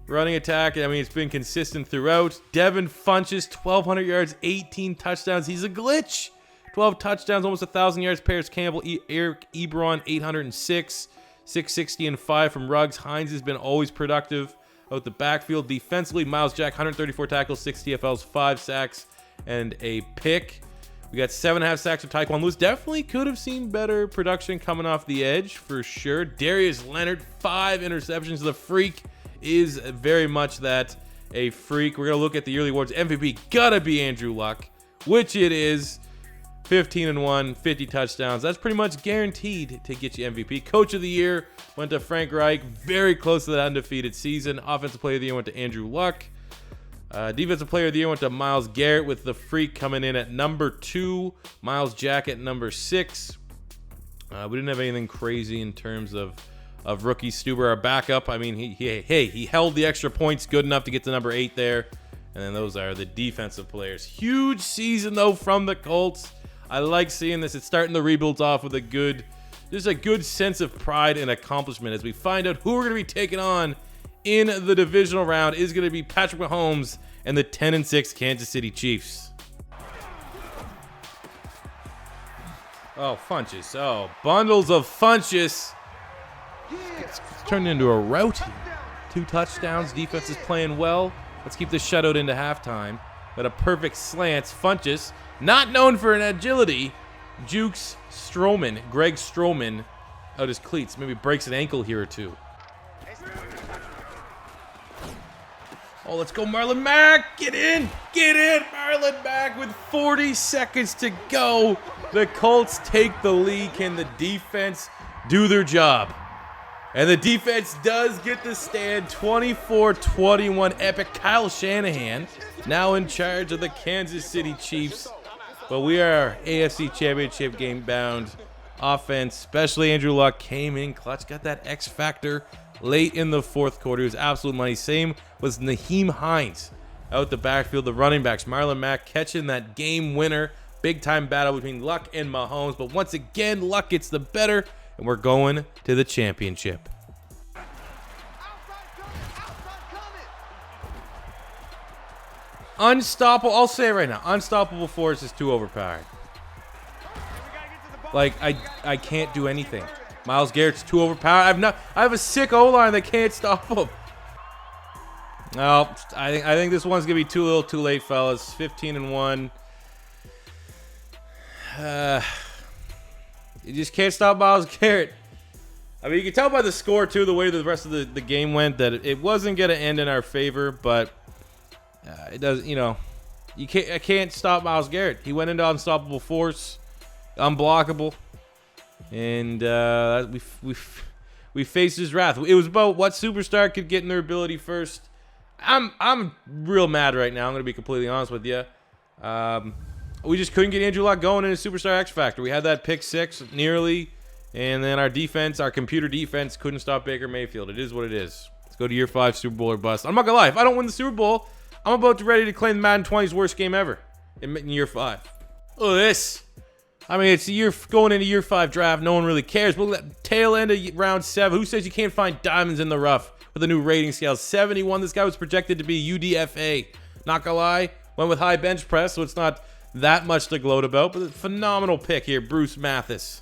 Running attack, I mean, it's been consistent throughout. Devin Funchess, 1,200 yards, 18 touchdowns. He's a glitch. 12 touchdowns, almost 1,000 yards. Paris Campbell, Eric Ebron, 806. 660 and 5 from Ruggs. Hines has been always productive out the backfield. Defensively, Miles Jack, 134 tackles, 6 TFLs, 5 sacks, and a pick. We got 7.5 sacks from Tyquan Lewis. Definitely could have seen better production coming off the edge for sure. Darius Leonard, 5 interceptions. The freak is very much that, a freak. We're going to look at the yearly awards. MVP gotta be Andrew Luck, which it is. 15-1, 50 touchdowns. That's pretty much guaranteed to get you MVP. Coach of the year went to Frank Reich. Very close to that undefeated season. Offensive player of the year went to Andrew Luck. Defensive player of the year went to Myles Garrett, with the freak coming in at number 2. Miles Jack at number 6. We didn't have anything crazy in terms of rookie. Stuber, our backup. I mean, he held the extra points good enough to get to number 8 there. And then those are the defensive players. Huge season, though, from the Colts. I like seeing this. It's starting the rebuilds off with a good sense of pride and accomplishment as we find out who we're going to be taking on in the divisional round is going to be Patrick Mahomes and the 10-6 Kansas City Chiefs. Oh, Funches. Oh, bundles of Funches. It's turned into a rout here. 2 touchdowns. Defense is playing well. Let's keep this shutout into halftime. Got a perfect slant. Funches, not known for an agility, jukes Greg Stroman, out his cleats. Maybe breaks an ankle here or two. Oh, let's go Marlon Mack. Get in. Marlon Mack with 40 seconds to go. The Colts take the lead. Can the defense do their job? And the defense does get the stand. 24-21 epic. Kyle Shanahan now in charge of the Kansas City Chiefs. But we are AFC Championship game bound. Offense, especially Andrew Luck, came in clutch. Got that X factor late in the fourth quarter. It was absolute money. Same was Naheem Hines out the backfield. The running backs, Marlon Mack catching that game winner. Big time battle between Luck and Mahomes. But once again, Luck gets the better. And we're going to the championship. Unstoppable. I'll say it right now. Unstoppable Force is too overpowered. Like, I can't do anything. Myles Garrett's too overpowered. I have a sick O-line that can't stop him. No, I think this one's gonna be too little, too late, fellas. 15-1. You just can't stop Myles Garrett. I mean, you can tell by the score too, the way the rest of the game went, that it wasn't gonna end in our favor. But it does, you know, I can't stop Myles Garrett. He went into Unstoppable Force, unblockable, and we faced his wrath. It was about what superstar could get in their ability first. I'm real mad right now. I'm gonna be completely honest with you. We just couldn't get Andrew Luck going in a superstar X Factor. We had that pick 6 nearly, and then our defense, our computer defense, couldn't stop Baker Mayfield. It is what it is. Let's go to year 5, Super Bowl or bust. I'm not gonna lie. If I don't win the Super Bowl, I'm about to ready to claim Madden 20's worst game ever in year 5. Look at this. I mean, it's a year going into year 5 draft. No one really cares. But look at that tail end of round 7. Who says you can't find diamonds in the rough with the new rating scale? 71. This guy was projected to be UDFA. Not gonna lie. Went with high bench press, so it's not that much to gloat about. But a phenomenal pick here, Bruce Mathis.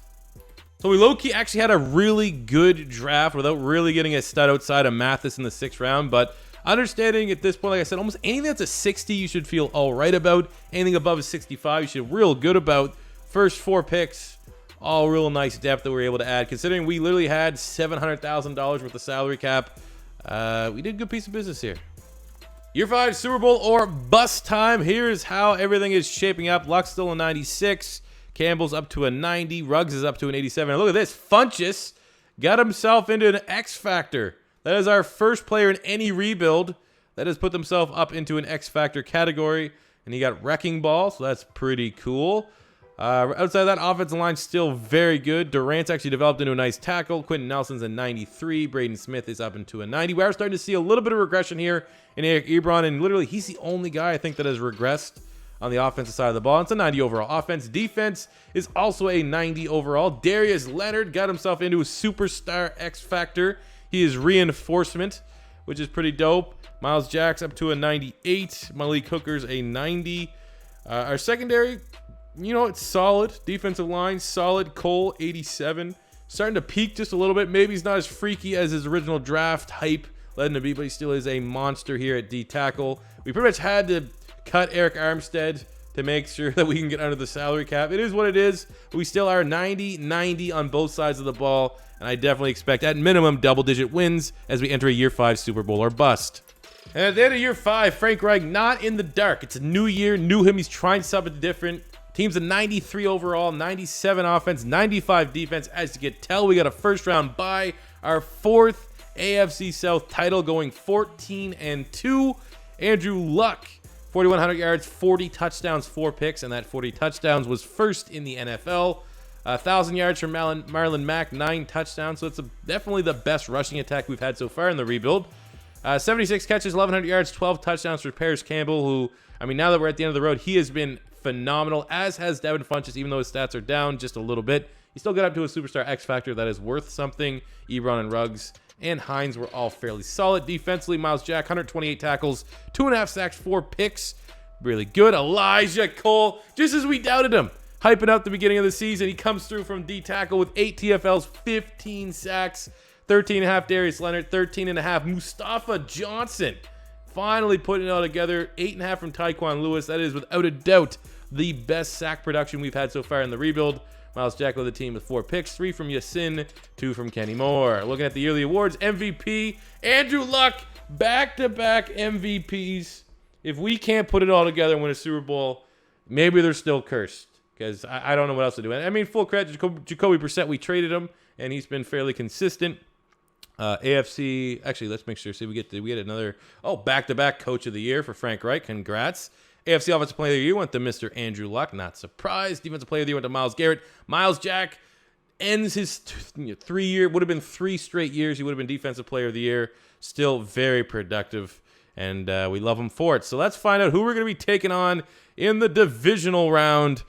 So we low-key actually had a really good draft without really getting a stud outside of Mathis in the 6th round. But understanding at this point, like I said, almost anything that's a 60 you should feel all right about. Anything above a 65 you should feel real good about. First 4 picks, all real nice depth that we were able to add. Considering we literally had $700,000 worth of salary cap, we did a good piece of business here. Year 5 Super Bowl or bust time. Here's how everything is shaping up. Luck's still a 96. Campbell's up to a 90. Ruggs is up to an 87. And look at this. Funchess got himself into an X Factor. That is our first player in any rebuild that has put themselves up into an X Factor category. And he got Wrecking Ball, so that's pretty cool. Outside of that, offensive line still very good. Durant's actually developed into a nice tackle. Quentin Nelson's a 93. Braden Smith is up into a 90. We are starting to see a little bit of regression here in Eric Ebron, and literally he's the only guy I think that has regressed on the offensive side of the ball. It's a 90 overall offense. Defense is also a 90 overall. Darius Leonard got himself into a superstar X Factor. He is reinforcement, which is pretty dope. Miles Jack's up to a 98. Malik Hooker's a 90. Our secondary, you know, it's solid. Defensive line, solid. Cole, 87. Starting to peak just a little bit. Maybe he's not as freaky as his original draft hype led him to be, but he still is a monster here at D-tackle. We pretty much had to cut Eric Armstead to make sure that we can get under the salary cap. It is what it is. But we still are 90-90 on both sides of the ball, and I definitely expect at minimum double-digit wins as we enter a year 5 Super Bowl or bust. And at the end of year 5, Frank Reich not in the dark. It's a new year, new him. He's trying something different. Team's a 93 overall, 97 offense, 95 defense. As you can tell, we got a first round bye. Our 4th AFC South title, going 14-2. Andrew Luck, 4,100 yards, 40 touchdowns, 4 picks, and that 40 touchdowns was first in the NFL. 1,000 yards from Marlon Mack, 9 touchdowns. So it's definitely the best rushing attack we've had so far in the rebuild. 76 catches, 1,100 yards, 12 touchdowns for Paris Campbell, who, I mean, now that we're at the end of the road, he has been phenomenal, as has Devin Funchess. Even though his stats are down just a little bit, he still got up to a superstar X Factor that is worth something. Ebron and Ruggs and Hines were all fairly solid. Defensively, Miles Jack, 128 tackles, 2.5 sacks, 4 picks. Really good. Elijah Cole, just as we doubted him, hyping up the beginning of the season. He comes through from D tackle with 8 TFLs, 15 sacks, 13.5 Darius Leonard, 13.5 Mustafa Johnson. Finally putting it all together. 8.5 from Tyquan Lewis. That is without a doubt the best sack production we've had so far in the rebuild. Miles Jack led the team with 4 picks, 3 from Yasin, 2 from Kenny Moore. Looking at the yearly awards, MVP, Andrew Luck, back-to-back MVPs. If we can't put it all together and win a Super Bowl, maybe they're still cursed, because I don't know what else to do. I mean, full credit to Jacoby Brissett. We traded him, and he's been fairly consistent. AFC, actually, let's make sure. See, we get another, back-to-back Coach of the Year for Frank Reich. Congrats. AFC Offensive Player of the Year went to Mr. Andrew Luck. Not surprised. Defensive Player of the Year went to Myles Garrett. Miles Jack ends his 3-year, would have been 3 straight years. He would have been Defensive Player of the Year. Still very productive, and we love him for it. So let's find out who we're going to be taking on in the divisional round.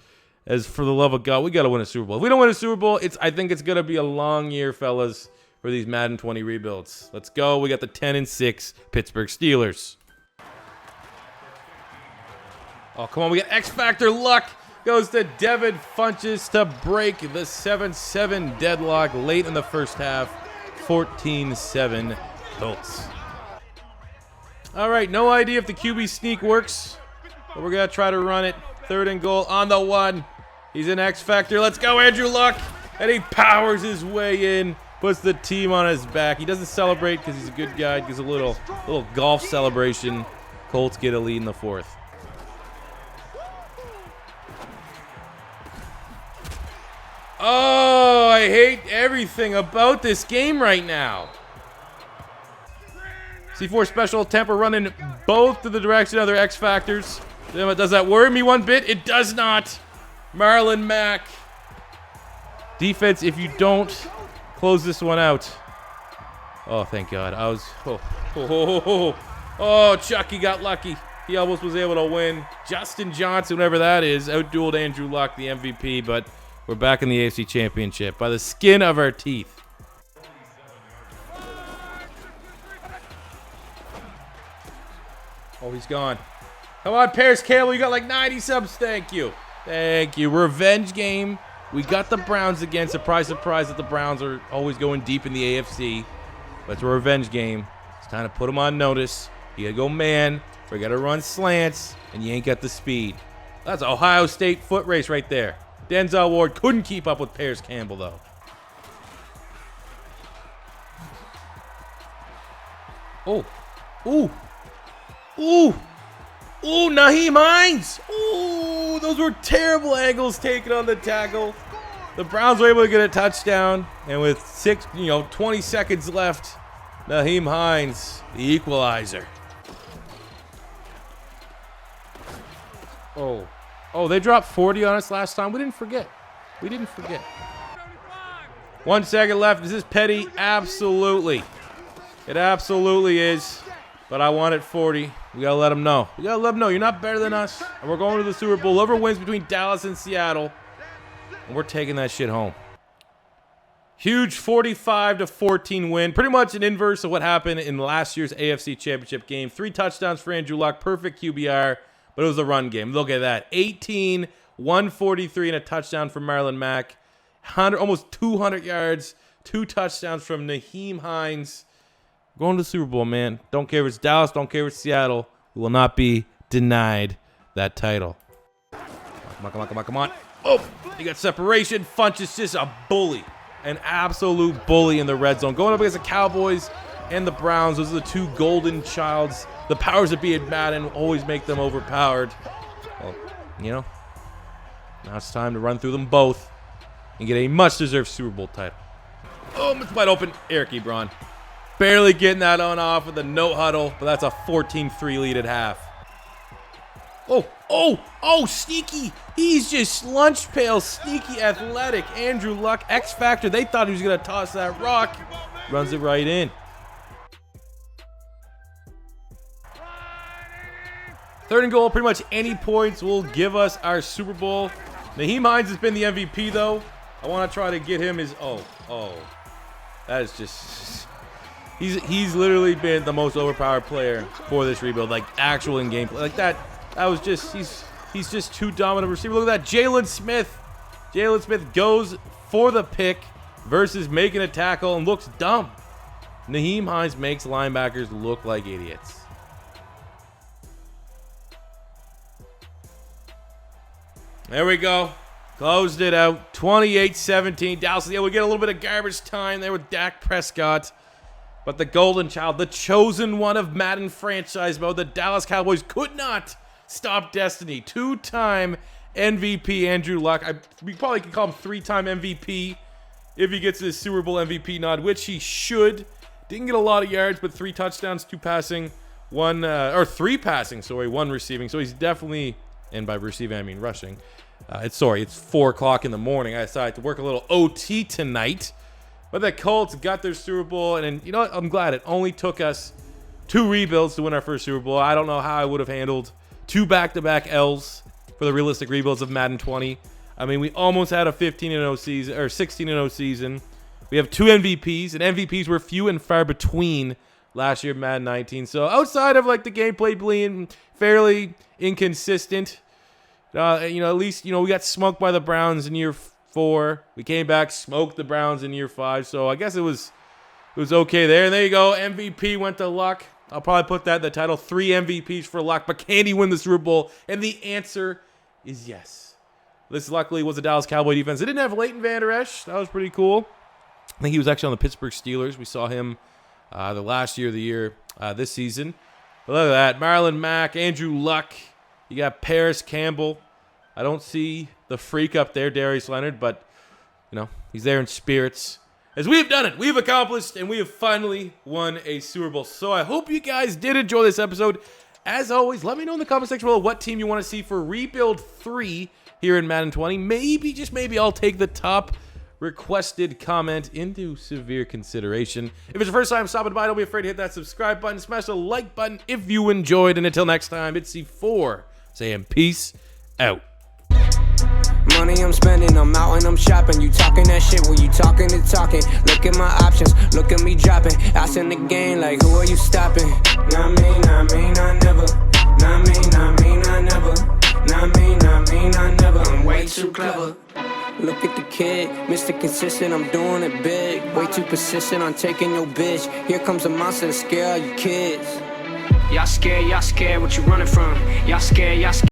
As for the love of God, we got to win a Super Bowl. If we don't win a Super Bowl, I think it's going to be a long year, fellas, for these Madden 20 rebuilds. Let's go. We got the 10-6 Pittsburgh Steelers. Oh, come on. We got X Factor Luck. Goes to Devin Funches to break the 7-7 deadlock late in the first half. 14-7 Colts. All right. No idea if the QB sneak works, but we're going to try to run it. 3rd and goal on the 1. He's an X Factor. Let's go, Andrew Luck. And he powers his way in. Puts the team on his back. He doesn't celebrate because he's a good guy. Gives a little golf celebration. Colts get a lead in the 4th. Oh, I hate everything about this game right now. C4 special temper running both to the direction of their X Factors. Does that worry me one bit? It does not. Marlon Mack. Defense, if you don't close this one out. Oh, thank God. Chucky got lucky. He almost was able to win. Justin Johnson, whatever that is, outdueled Andrew Luck, the MVP, but we're back in the AFC Championship by the skin of our teeth. Oh, he's gone. Come on, Paris Campbell. You got like 90 subs. Thank you. Thank you. Revenge game. We got the Browns again. Surprise, surprise that the Browns are always going deep in the AFC. But it's a revenge game. It's time to put them on notice. You got to go man. We got to run slants, and you ain't got the speed. That's Ohio State foot race right there. Denzel Ward couldn't keep up with Paris Campbell, though. Oh. Ooh. Ooh. Ooh, Nyheim Hines. Ooh, those were terrible angles taken on the tackle. The Browns were able to get a touchdown, and with 20 seconds left, Nyheim Hines, the equalizer. Oh, they dropped 40 on us last time. We didn't forget. 1 second left. Is this petty? Absolutely. It absolutely is. But I wanted 40. We got to let them know. You're not better than us. And we're going to the Super Bowl. Whoever wins between Dallas and Seattle. And we're taking that shit home. Huge 45-14 win. Pretty much an inverse of what happened in last year's AFC Championship game. 3 touchdowns for Andrew Luck. Perfect QBR. But it was a run game. Look at that. 18, 143, and a touchdown from Marlon Mack. Almost 200 yards. 2 touchdowns from Nyheim Hines. Going to the Super Bowl, man. Don't care if it's Dallas. Don't care if it's Seattle. We will not be denied that title. Come on. Oh, you got separation. Funch is just a bully. An absolute bully in the red zone. Going up against the Cowboys and the Browns. Those are the 2 golden childs. The powers that be in Madden always make them overpowered. Well, now it's time to run through them both and get a much-deserved Super Bowl title. Oh, it's wide open. Eric Ebron. Barely getting that on off with a no huddle, but that's a 14-3 lead at half. Oh, sneaky. He's just lunch pail, sneaky, athletic. Andrew Luck, X Factor. They thought he was going to toss that rock. Runs it right in. 3rd and goal, pretty much any points will give us our Super Bowl. Nyheim Hines has been the MVP, though. I want to try to get him his... Oh. That is just... He's literally been the most overpowered player for this rebuild, like actual in-game play. Like that was just he's just too dominant receiver. Look at that, Jalen Smith. Jalen Smith goes for the pick versus making a tackle and looks dumb. Nyheim Hines makes linebackers look like idiots. There we go. Closed it out. 28-17. Dallas, yeah, we get a little bit of garbage time there with Dak Prescott. But the golden child, the chosen one of Madden franchise mode, the Dallas Cowboys could not stop destiny. Two-time MVP Andrew Luck. We probably could call him three-time MVP if he gets his Super Bowl MVP nod, which he should. Didn't get a lot of yards, but 3 touchdowns, 2 passing, 3 passing, one receiving. So he's definitely, and by receiving I mean rushing. It's 4 o'clock in the morning. I decided to work a little OT tonight. But the Colts got their Super Bowl, and you know what? I'm glad it only took us 2 rebuilds to win our first Super Bowl. I don't know how I would have handled 2 back-to-back L's for the realistic rebuilds of Madden 20. I mean, we almost had a 15-0 season or 16-0 season. We have 2 MVPs, and MVPs were few and far between last year, Madden 19. So outside of like the gameplay being fairly inconsistent, at least we got smoked by the Browns in year 4. We came back, smoked the Browns in year 5. So I guess it was okay there. And there you go. MVP went to Luck. I'll probably put that in the title. 3 MVPs for Luck. But can he win the Super Bowl? And the answer is yes. This luckily was a Dallas Cowboy defense. They didn't have Leighton Vander Esch. That was pretty cool. I think he was actually on the Pittsburgh Steelers. We saw him the last year of the year this season. But look at that. Marlon Mack, Andrew Luck. You got Paris Campbell. I don't see the freak up there, Darius Leonard, but, he's there in spirits. As we have done it, we have accomplished, and we have finally won a Super Bowl. So I hope you guys did enjoy this episode. As always, let me know in the comment section below what team you want to see for Rebuild 3 here in Madden 20. Maybe, just maybe, I'll take the top requested comment into severe consideration. If it's your first time stopping by, don't be afraid to hit that subscribe button. Smash the like button if you enjoyed. And until next time, it's C4 saying peace out. Money I'm spending, I'm out and I'm shopping. You talking that shit when you talking and talking. Look at my options, look at me dropping. Ass in the game, like who are you stopping? Not me, not me, not never. Not me, not me, not never. Not me, not me, not never. I'm way too clever. Look at the kid, Mr. Consistent, I'm doing it big. Way too persistent on taking your bitch. Here comes a monster to scare all you kids. Y'all scared, what you running from? Y'all scared,